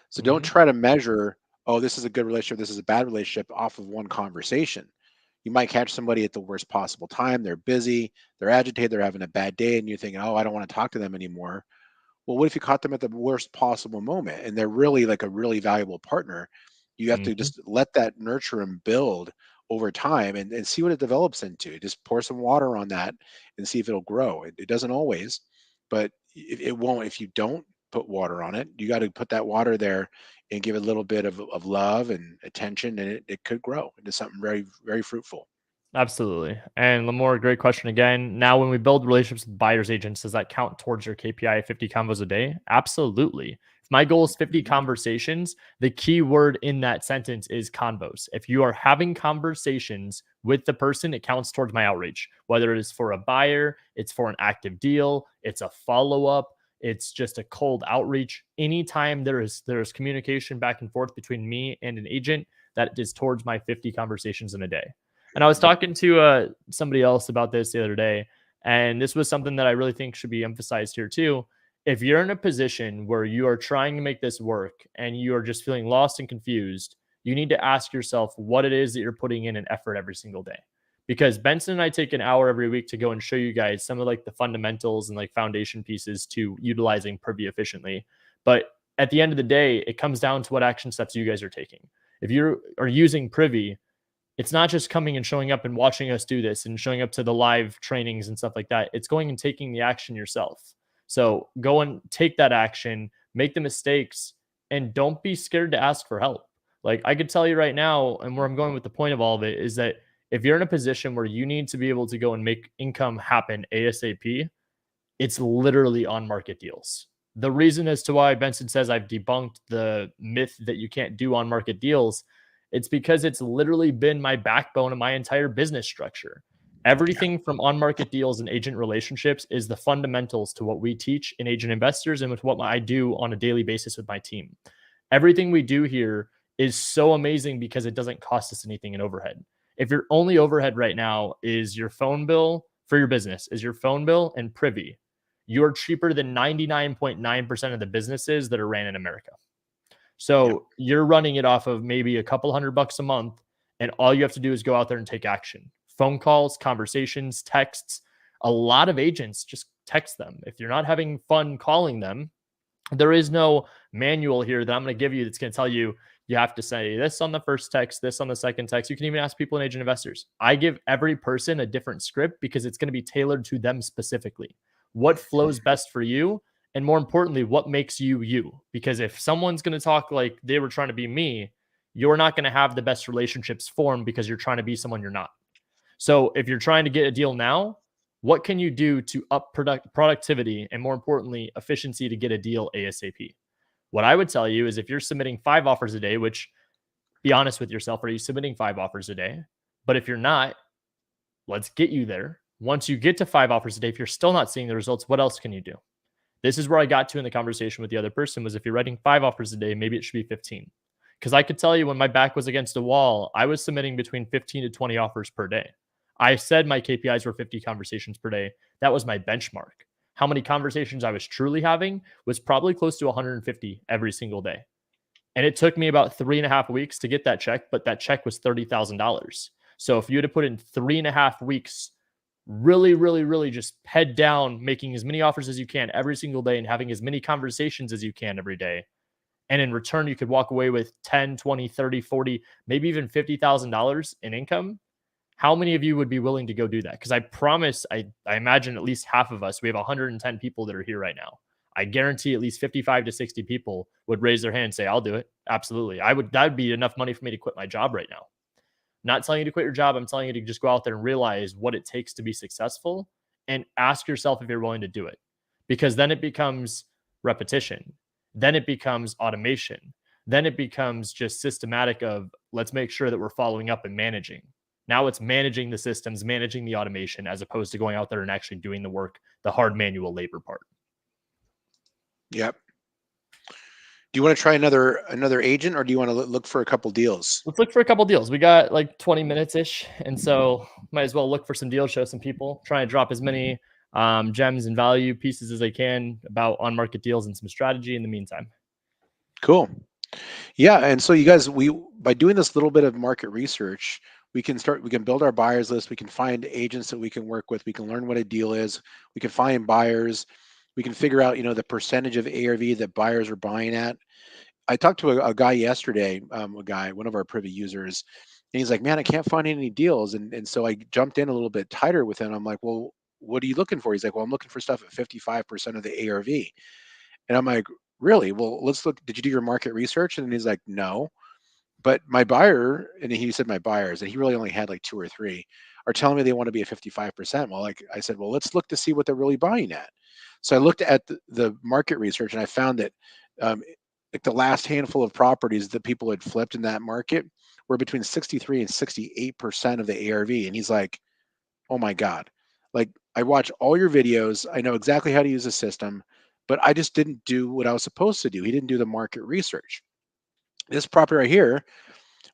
So don't Mhm. try to measure, oh, this is a good relationship, this is a bad relationship off of one conversation. You might catch somebody at the worst possible time. They're busy, they're agitated, they're having a bad day, and you think, oh, I don't want to talk to them anymore. Well, what if you caught them at the worst possible moment and they're really like a really valuable partner? You have to Mhm. just let that nurture and build over time, and see what it develops into. Just pour some water on that and see if it'll grow. It doesn't always, but it won't if you don't put water on it. You got to put that water there and give it a little bit of love and attention, and it could grow into something very, very fruitful. Absolutely. And Lamore, great question again. Now, when we build relationships with buyers agents, does that count towards your KPI of 50 convos a day? Absolutely. If my goal is 50 Mhm. conversations, the key word in that sentence is convos. If you are having conversations with the person, it counts towards my outreach, whether it is for a buyer, it's for an active deal, it's a follow up, it's just a cold outreach. Anytime there is communication back and forth between me and an agent, that is towards my 50 conversations in a day. And I was Mhm. talking to somebody else about this the other day, and this was something that I really think should be emphasized here too. If you're in a position where you are trying to make this work and you are just feeling lost and confused, you need to ask yourself what it is that you're putting in an effort every single day. Because Benson and I take an hour every week to go and show you guys some of like the fundamentals and like foundation pieces to utilizing Privy efficiently. But at the end of the day, it comes down to what action steps you guys are taking. If you are using Privy, it's not just coming and showing up and watching us do this and showing up to the live trainings and stuff like that. It's going and taking the action yourself. So go and take that action, make the mistakes, and don't be scared to ask for help. Like I could tell you right now, and where I'm going with the point of all of it is that if you're in a position where you need to be able to go and make income happen ASAP, it's literally on market deals. The reason as to why Benson says I've debunked the myth that you can't do on market deals, it's because it's literally been my backbone of my entire business structure. Yeah. Everything from on market deals and agent relationships is the fundamentals to what we teach in agent investors and with what I do on a daily basis with my team. Everything we do here is so amazing because it doesn't cost us anything in overhead. If your only overhead right now is your phone bill for your business, is your phone bill and Privy, you're cheaper than 99.9% of the businesses that are ran in America. So you're running it off of maybe a couple $100 a month, and all you have to do is go out there and take action. Phone calls, conversations, texts. A lot of agents just text them. If you're not having fun calling them, there is no manual here that I'm going to give you that's going to tell you you have to say this on the first text, this on the second text. You can even ask people in Agent Investors. I give every person a different script because it's going to be tailored to them specifically. What flows best for you? And more importantly, what makes you you? Because if someone's going to talk like they were trying to be me, you're not going to have the best relationships formed because you're trying to be someone you're not. So if you're trying to get a deal now, what can you do to up productivity and, more importantly, efficiency to get a deal ASAP? What I would tell you is if you're submitting 5 offers a day, which, be honest with yourself, are you submitting 5 offers a day? But if you're not, let's get you there. Once you get to 5 offers a day, if you're still not seeing the results, what else can you do? This is where I got to in the conversation with the other person was if you're writing 5 offers a day, maybe it should be 15. Because I could tell you when my back was against a wall, I was submitting between 15 to 20 offers per day. I said my KPIs were 50 conversations per day. That was my benchmark. How many conversations I was truly having was probably close to 150 every single day. And it took me about 3.5 weeks to get that check, but that check was $30,000. So if you had to put in 3.5 weeks, really just head down, making as many offers as you can every single day and having as many conversations as you can every day. And in return, you could walk away with 10, 20, 30, 40, maybe even $50,000 in income. How many of you would be willing to go do that? Because I promise, I imagine at least half of us, we have 110 people that are here right now. I guarantee at least 55 to 60 people would raise their hand and say, I'll do it. Absolutely. That'd be enough money for me to quit my job right now. Not telling you to quit your job. I'm telling you to just go out there and realize what it takes to be successful and ask yourself if you're willing to do it. Because then it becomes repetition. Then it becomes automation. Then it becomes just systematic of let's make sure that we're following up and managing. Now it's managing the systems, managing the automation, as opposed to going out there and actually doing the work, the hard manual labor part. Yep. Do you want to try another agent, or do you want to look for a couple deals? Let's look for a couple deals. We got like 20 minutes ish, and so might as well look for some deals, show some people, try and drop as many gems and value pieces as I can about on-market deals and some strategy in the meantime. Cool. Yeah, and so you guys, by doing this little bit of market research, we can build our buyers list. We can find agents that we can work with. We can learn what a deal is. We can find buyers. We can figure out, the percentage of ARV that buyers are buying at. I talked to a guy yesterday, one of our Privy users, and he's like, man, I can't find any deals. And so I jumped in a little bit tighter with him. I'm like, well, what are you looking for? He's like, well, I'm looking for stuff at 55% of the ARV. And I'm like, really? Well, let's look. Did you do your market research? And he's like, no. But my buyer, and he said my buyers, and he really only had like 2 or 3, are telling me they want to be at 55%. Well, like I said, well, let's look to see what they're really buying at. So I looked at the market research, and I found that like the last handful of properties that people had flipped in that market were between 63 and 68% of the ARV. And he's like, oh my God, like I watch all your videos. I know exactly how to use the system, but I just didn't do what I was supposed to do. He didn't do the market research. This property right here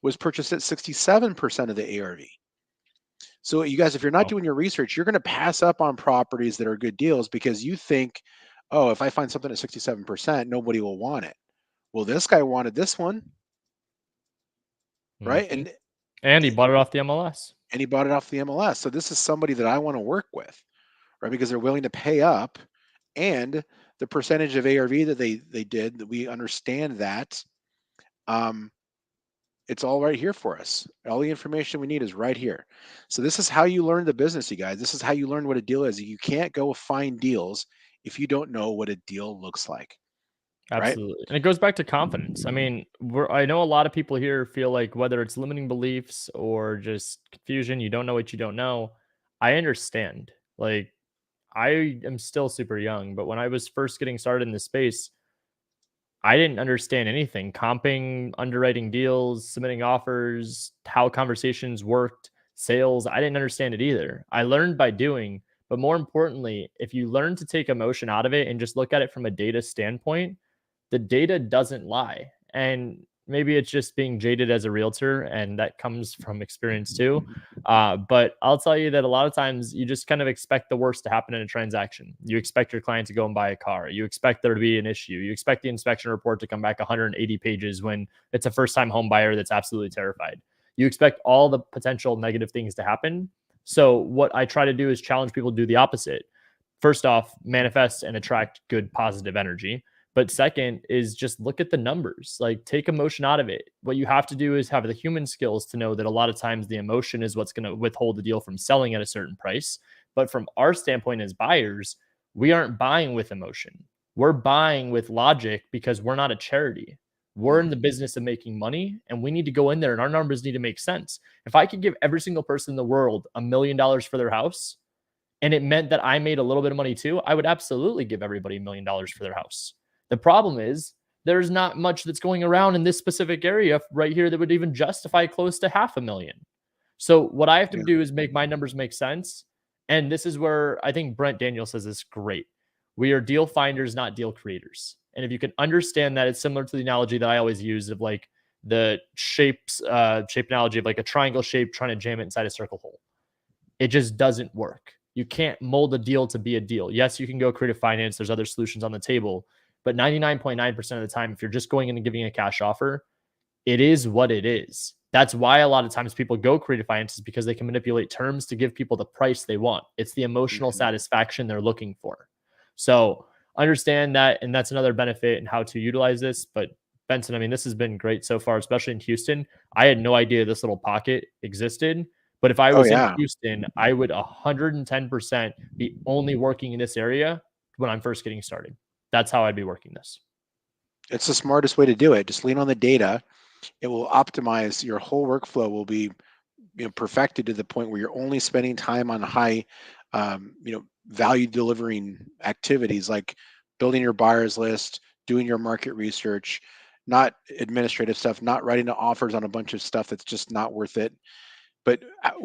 was purchased at 67% of the ARV. So you guys, if you're not doing your research, you're going to pass up on properties that are good deals because you think, oh, if I find something at 67%, nobody will want it. Well, this guy wanted this one, right? Mm-hmm. And he bought it off the MLS. And he bought it off the MLS. So this is somebody that I want to work with, right? Because they're willing to pay up, and the percentage of ARV that they did, that we understand that. It's all right here for us. All the information we need is right here. So this is how you learn the business, you guys. This is how you learn what a deal is. You can't go find deals if you don't know what a deal looks like. Absolutely. Right? And it goes back to confidence. I mean, I know a lot of people here feel like whether it's limiting beliefs or just confusion, you don't know what you don't know. I understand. Like, I am still super young, but when I was first getting started in this space, I didn't understand anything. Comping, underwriting deals, submitting offers, how conversations worked, sales. I didn't understand it either. I learned by doing, but more importantly, if you learn to take emotion out of it and just look at it from a data standpoint, the data doesn't lie. And Maybe it's just being jaded as a realtor, and that comes from experience too. But I'll tell you that a lot of times you just kind of expect the worst to happen in a transaction. You expect your client to go and buy a car. You expect there to be an issue. You expect the inspection report to come back 180 pages when it's a first time home buyer that's absolutely terrified. You expect all the potential negative things to happen. So what I try to do is challenge people to do the opposite. First off, manifest and attract good positive energy. But second is just look at the numbers, like take emotion out of it. What you have to do is have the human skills to know that a lot of times the emotion is what's going to withhold the deal from selling at a certain price. But from our standpoint as buyers, we aren't buying with emotion. We're buying with logic because we're not a charity. We're in the business of making money, and we need to go in there and our numbers need to make sense. If I could give every single person in the world $1 million for their house, and it meant that I made a little bit of money too, I would absolutely give everybody $1 million for their house. The problem is there's not much that's going around in this specific area right here that would even justify close to $500,000. So what I have to Yeah. do is make my numbers make sense. And this is where I think Brent Daniel says this great. We are deal finders, not deal creators. And if you can understand that, it's similar to the analogy that I always use of like the shape analogy of like a triangle shape trying to jam it inside a circle hole. It just doesn't work. You can't mold a deal to be a deal. Yes, you can go creative finance. There's other solutions on the table. But 99.9% of the time, if you're just going in and giving a cash offer, it is what it is. That's why a lot of times people go creative finance, is because they can manipulate terms to give people the price they want. It's the emotional satisfaction they're looking for. So understand that. And that's another benefit in how to utilize this. But Benson, I mean, this has been great so far, especially in Houston. I had no idea this little pocket existed. But if I was in Houston, I would 110% be only working in this area when I'm first getting started. That's how I'd be working this. It's the smartest way to do it. Just lean on the data. It will optimize your whole workflow. Will be perfected to the point where you're only spending time on high, value delivering activities like building your buyers list, doing your market research, not administrative stuff, not writing the offers on a bunch of stuff that's just not worth it. But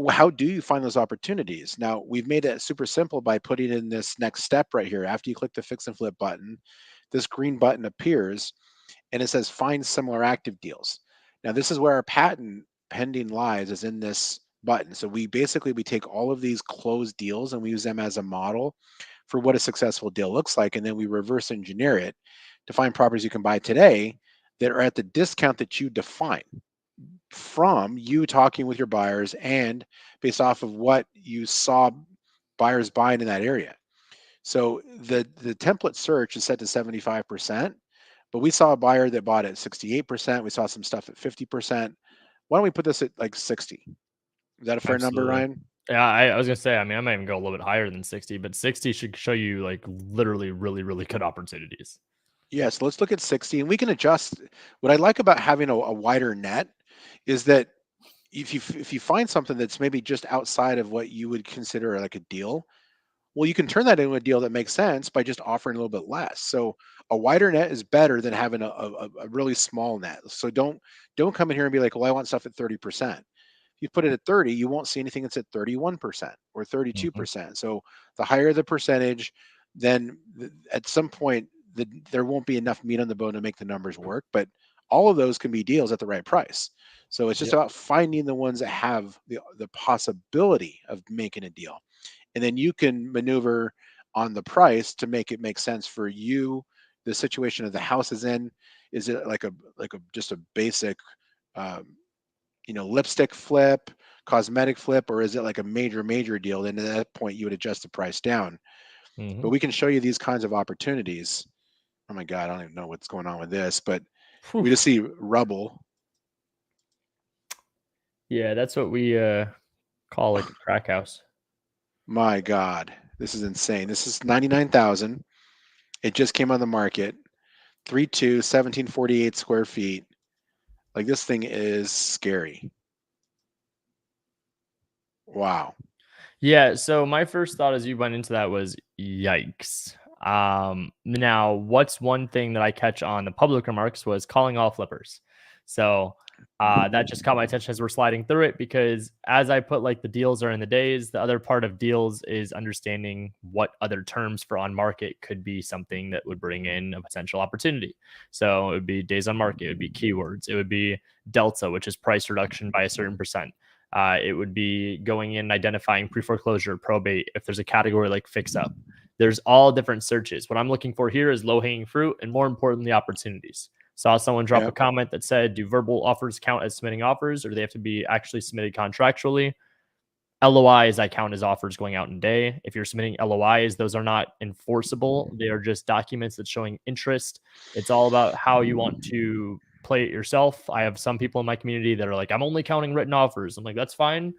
how do you find those opportunities? Now, we've made it super simple by putting in this next step right here. After you click the fix and flip button, this green button appears and it says find similar active deals. Now, this is where our patent pending lies, is in this button. So we take all of these closed deals and we use them as a model for what a successful deal looks like. And then we reverse engineer it to find properties you can buy today that are at the discount that you define, from you talking with your buyers and based off of what you saw buyers buying in that area. So the template search is set to 75%, but we saw a buyer that bought at 68%. We saw some stuff at 50%. Why don't we put this at like 60? Is that a fair number, Ryan? Yeah, I was gonna say, I mean, I might even go a little bit higher than 60, but 60 should show you like literally really, really good opportunities. Yes, let's look at 60 and we can adjust. What I like about having a wider net is that if you find something that's maybe just outside of what you would consider like a deal, well, you can turn that into a deal that makes sense by just offering a little bit less. So a wider net is better than having a really small net. So don't come in here and be like, well, I want stuff at 30%. If you put it at 30, you won't see anything that's at 31% or 32%. So the higher the percentage, then at some point there won't be enough meat on the bone to make the numbers work. But all of those can be deals at the right price. So it's just about finding the ones that have the possibility of making a deal. And then you can maneuver on the price to make it make sense for you, the situation that the house is in. Is it like a just a basic lipstick flip, cosmetic flip, or is it like a major deal? Then at that point you would adjust the price down. But we can show you these kinds of opportunities. Oh my God, I don't even know what's going on with this, but we just see rubble. Yeah, that's what we call like a crack house. My God, this is insane. This is 99,000. It just came on the market. 3.2, 1748 square feet. Like, this thing is scary. Wow. Yeah. So my first thought as you went into that was yikes. Now what's one thing that I catch on the public remarks was calling all flippers. So That just caught my attention as we're sliding through it, because as I put like the deals are in the days, the other part of deals is understanding what other terms for on market could be something that would bring in a potential opportunity. So it would be days on market, it would be keywords, it would be delta, which is price reduction by a certain percent. It would be going in and identifying pre-foreclosure, probate, if there's a category like fix up. There's all different searches. What I'm looking for here is low hanging fruit, and more importantly, opportunities. Saw someone drop Yeah. a comment that said, do verbal offers count as submitting offers, or do they have to be actually submitted contractually? LOIs I count as offers going out in a day. If you're submitting LOIs, those are not enforceable. They are just documents that's showing interest. It's all about how you want to play it yourself. I have some people in my community that are like, I'm only counting written offers. I'm like, that's fine.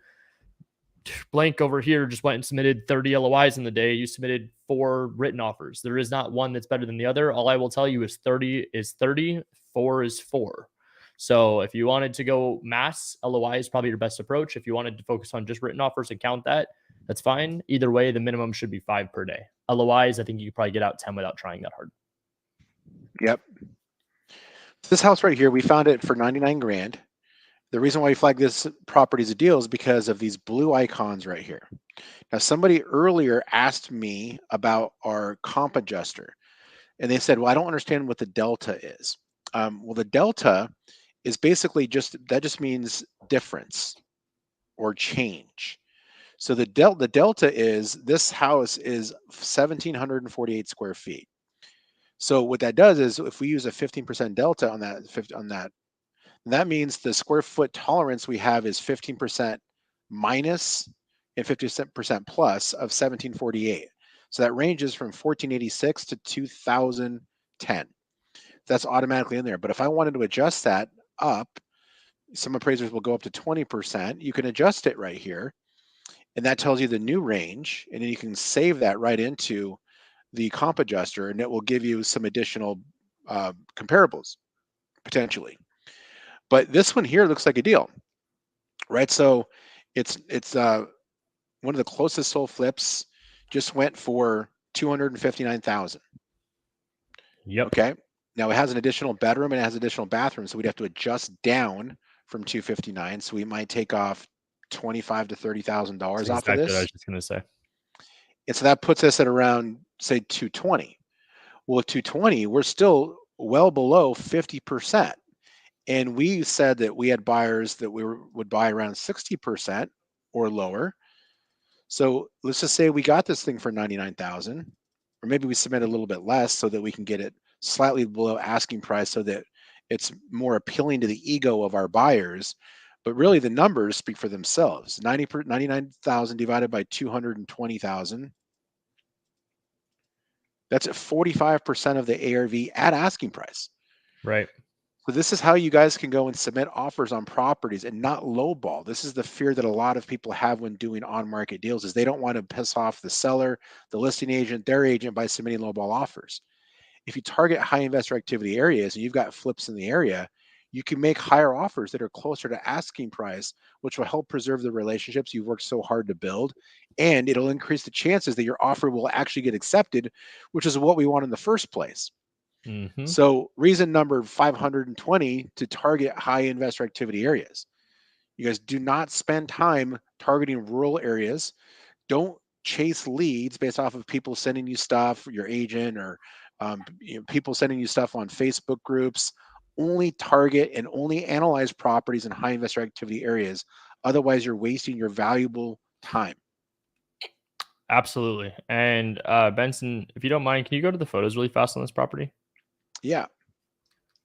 Blank over here just went and submitted 30 LOIs in the day. You submitted 4 written offers. There is not one that's better than the other. All I will tell you is 30 is 30, 4 is 4. So if you wanted to go mass, LOI is probably your best approach. If you wanted to focus on just written offers and count that, that's fine. Either way, the minimum should be 5 per day. LOIs, I think you could probably get out 10 without trying that hard. Yep. This house right here, we found it for 99 grand. The reason why we flag this property as a deal is because of these blue icons right here. Now, somebody earlier asked me about our comp adjuster, and they said, well, I don't understand what the delta is. Well, the delta is basically just means difference or change. So the delta is, this house is 1,748 square feet. So what that does is, if we use a 15% delta on that, that means the square foot tolerance we have is 15% minus and 50% plus of 1748. So that ranges from 1486 to 2010. That's automatically in there. But if I wanted to adjust that up, some appraisers will go up to 20%. You can adjust it right here, and that tells you the new range, and then you can save that right into the comp adjuster, and it will give you some additional comparables potentially. But this one here looks like a deal, right? So it's one of the closest sold flips, just went for 259,000. Yep. Okay. Now it has an additional bedroom and it has additional bathroom, so we'd have to adjust down from 259. So we might take off $25,000 to $30,000 That's off of exactly what I this, was just going to say. and so that puts us at around, say, 220. Well, at 220, we're still well below 50%. And we said that we had buyers that would buy around 60% or lower. So let's just say we got this thing for 99,000, or maybe we submit a little bit less so that we can get it slightly below asking price, so that it's more appealing to the ego of our buyers. But really, the numbers speak for themselves. 99,000 divided by 220,000. That's at 45% of the ARV at asking price. Right. So this is how you guys can go and submit offers on properties and not lowball. This is the fear that a lot of people have when doing on-market deals, is they don't want to piss off the seller, the listing agent, their agent, by submitting lowball offers. If you target high investor activity areas and you've got flips in the area, you can make higher offers that are closer to asking price, which will help preserve the relationships you've worked so hard to build. And it'll increase the chances that your offer will actually get accepted, which is what we want in the first place. Mm-hmm. So reason number 520 to target high investor activity areas. You guys do not spend time targeting rural areas. Don't chase leads based off of people sending you stuff, your agent, or people sending you stuff on Facebook groups. Only target and only analyze properties in high investor activity areas. Otherwise, you're wasting your valuable time. Absolutely. And Benson, if you don't mind, can you go to the photos really fast on this property? Yeah.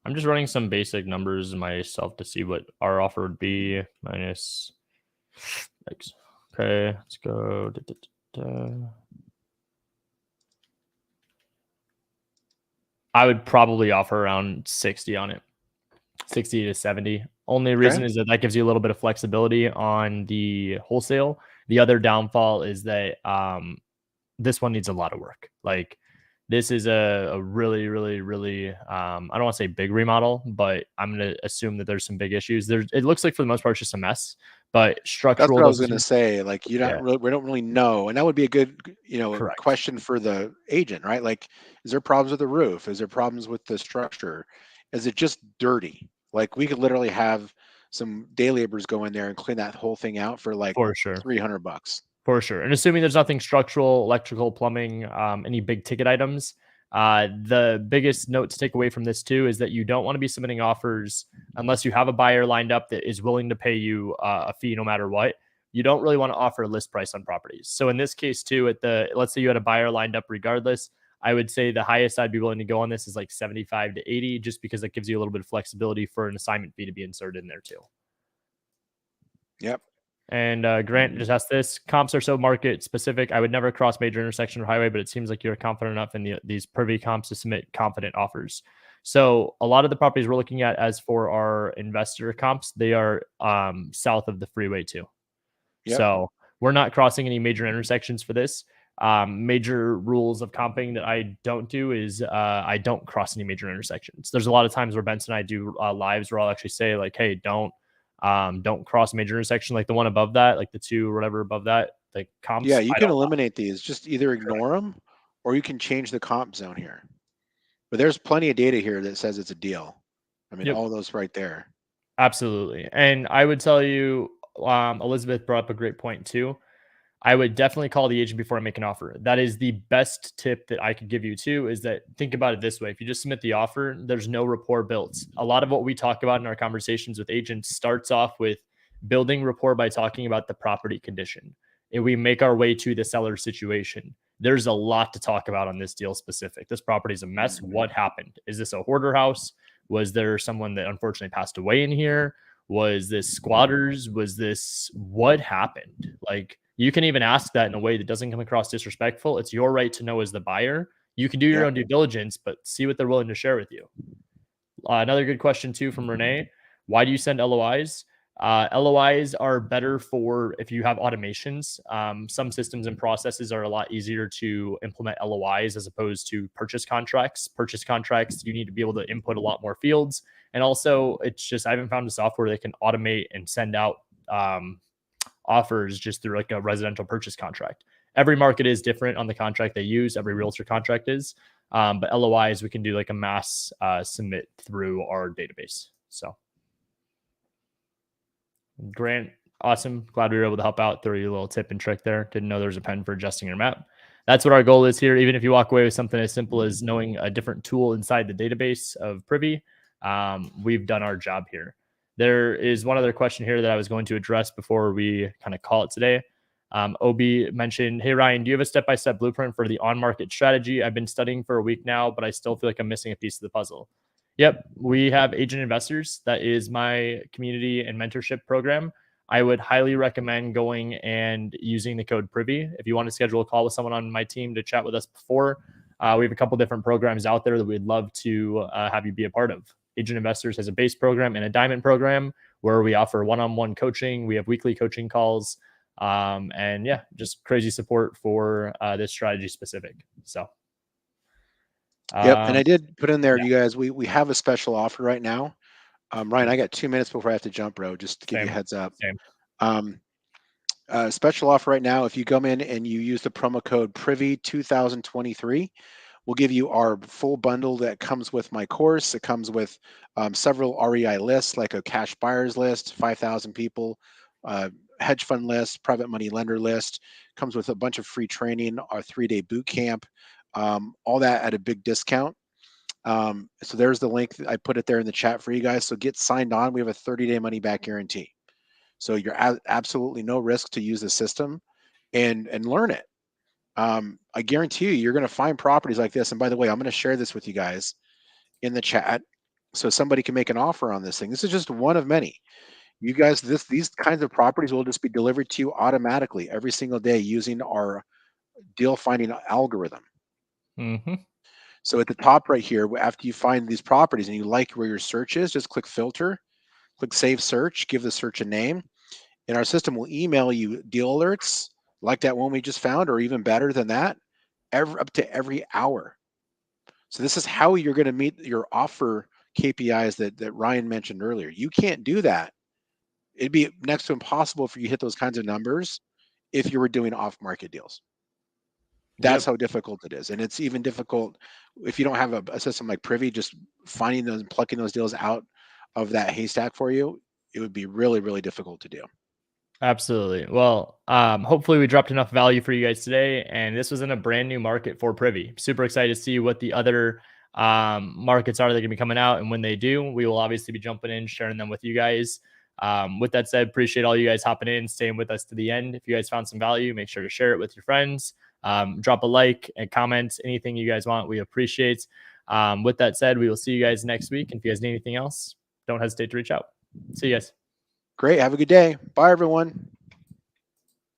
I'm just running some basic numbers myself to see what our offer would be minus X. Okay, let's go. I would probably offer around 60 on it, 60 to 70. Only reason is that gives you a little bit of flexibility on the wholesale. The other downfall is that this one needs a lot of work. Like, this is a really, really, really, I don't want to say big remodel, but I'm going to assume that there's some big issues. It looks like for the most part, it's just a mess, but structural. That's what I was going to say. Like, we don't really know. And that would be a good, Correct. question for the agent, right? Like, is there problems with the roof? Is there problems with the structure? Is it just dirty? Like we could literally have some day laborers go in there and clean that whole thing out for like For sure. $300. For sure. And assuming there's nothing structural, electrical, plumbing, any big ticket items, the biggest note to take away from this too is that you don't want to be submitting offers unless you have a buyer lined up that is willing to pay you a fee no matter what. You don't really want to offer a list price on properties. So in this case too, let's say you had a buyer lined up regardless, I would say the highest I'd be willing to go on this is like 75 to 80, just because that gives you a little bit of flexibility for an assignment fee to be inserted in there too. Yep. And Grant just asked this. Comps are so market specific. I would never cross major intersection or highway, but it seems like you're confident enough in these Privy comps to submit confident offers. So a lot of the properties we're looking at as for our investor comps, they are south of the freeway too. Yep. So we're not crossing any major intersections for this. Major rules of comping that I don't do is I don't cross any major intersections. There's a lot of times where Benson and I do lives where I'll actually say like, hey, don't cross major intersection, like the one above that, like the two or whatever above that, like comps. Yeah, you can eliminate these. Just either ignore them or you can change the comp zone here. But there's plenty of data here that says it's a deal. I mean, all those right there. Absolutely. And I would tell you, Elizabeth brought up a great point too. I would definitely call the agent before I make an offer. That is the best tip that I could give you too, is that think about it this way. If you just submit the offer, there's no rapport built. A lot of what we talk about in our conversations with agents starts off with building rapport by talking about the property condition. And we make our way to the seller situation. There's a lot to talk about on this deal specific. This property is a mess. What happened? Is this a hoarder house? Was there someone that unfortunately passed away in here? Was this squatters? Was this what happened? Like, you can even ask that in a way that doesn't come across disrespectful. It's your right to know as the buyer. You can do your own due diligence, but see what they're willing to share with you. Another good question too from Renee. Why do you send LOIs? LOIs are better for if you have automations. Some systems and processes are a lot easier to implement LOIs as opposed to purchase contracts. Purchase contracts, you need to be able to input a lot more fields. And also, it's just, I haven't found a software that can automate and send out offers just through like a residential purchase contract. Every market is different on the contract they use. Every realtor contract is. But LOIs, we can do like a mass submit through our database. So Grant, awesome. Glad we were able to help out. Throw you a little tip and trick there. Didn't know there was a pen for adjusting your map. That's what our goal is here. Even if you walk away with something as simple as knowing a different tool inside the database of Privy, we've done our job here. There is one other question here that I was going to address before we kind of call it today. OB mentioned, hey, Ryan, do you have a step-by-step blueprint for the on-market strategy? I've been studying for a week now, but I still feel like I'm missing a piece of the puzzle. Yep, we have Agent Investors. That is my community and mentorship program. I would highly recommend going and using the code Privy. If you want to schedule a call with someone on my team to chat with us before, we have a couple different programs out there that we'd love to have you be a part of. Agent Investors has a base program and a diamond program where we offer one-on-one coaching. We have weekly coaching calls. And yeah, just crazy support for this strategy specific. So. Yep. And I did put in there, you guys, we have a special offer right now. Ryan, I got 2 minutes before I have to jump, bro, just to give you a heads up. Special offer right now. If you come in and you use the promo code Privy 2023, we'll give you our full bundle that comes with my course. It comes with several REI lists, like a cash buyers list, 5,000 people, hedge fund list, private money lender list. Comes with a bunch of free training, our 3-day boot camp, all that at a big discount. So there's the link. I put it there in the chat for you guys. So get signed on. We have a 30-day money back guarantee. So you're absolutely no risk to use the system and learn it. I guarantee you're going to find properties like this. And by the way, I'm going to share this with you guys in the chat so somebody can make an offer on this thing. This is just one of many. You guys, these kinds of properties will just be delivered to you automatically every single day using our deal finding algorithm. Mm-hmm. So at the top right here, after you find these properties and you like where your search is, just click filter, click save search, give the search a name, and our system will email you deal alerts like that one we just found, or even better than that, up to every hour. So this is how you're going to meet your offer KPIs that Ryan mentioned earlier. You can't do that. It'd be next to impossible for you to hit those kinds of numbers if you were doing off-market deals. That's how difficult it is. And it's even difficult if you don't have a system like Privy, just finding those and plucking those deals out of that haystack for you, it would be really, really difficult to do. Absolutely. Well, hopefully we dropped enough value for you guys today. And this was in a brand new market for Privy. Super excited to see what the other markets are that are going to be coming out. And when they do, we will obviously be jumping in, sharing them with you guys. With that said, appreciate all you guys hopping in, staying with us to the end. If you guys found some value, make sure to share it with your friends. Drop a like and comment, anything you guys want. We appreciate. With that said, we will see you guys next week. And if you guys need anything else, don't hesitate to reach out. See you guys. Great. Have a good day. Bye, everyone.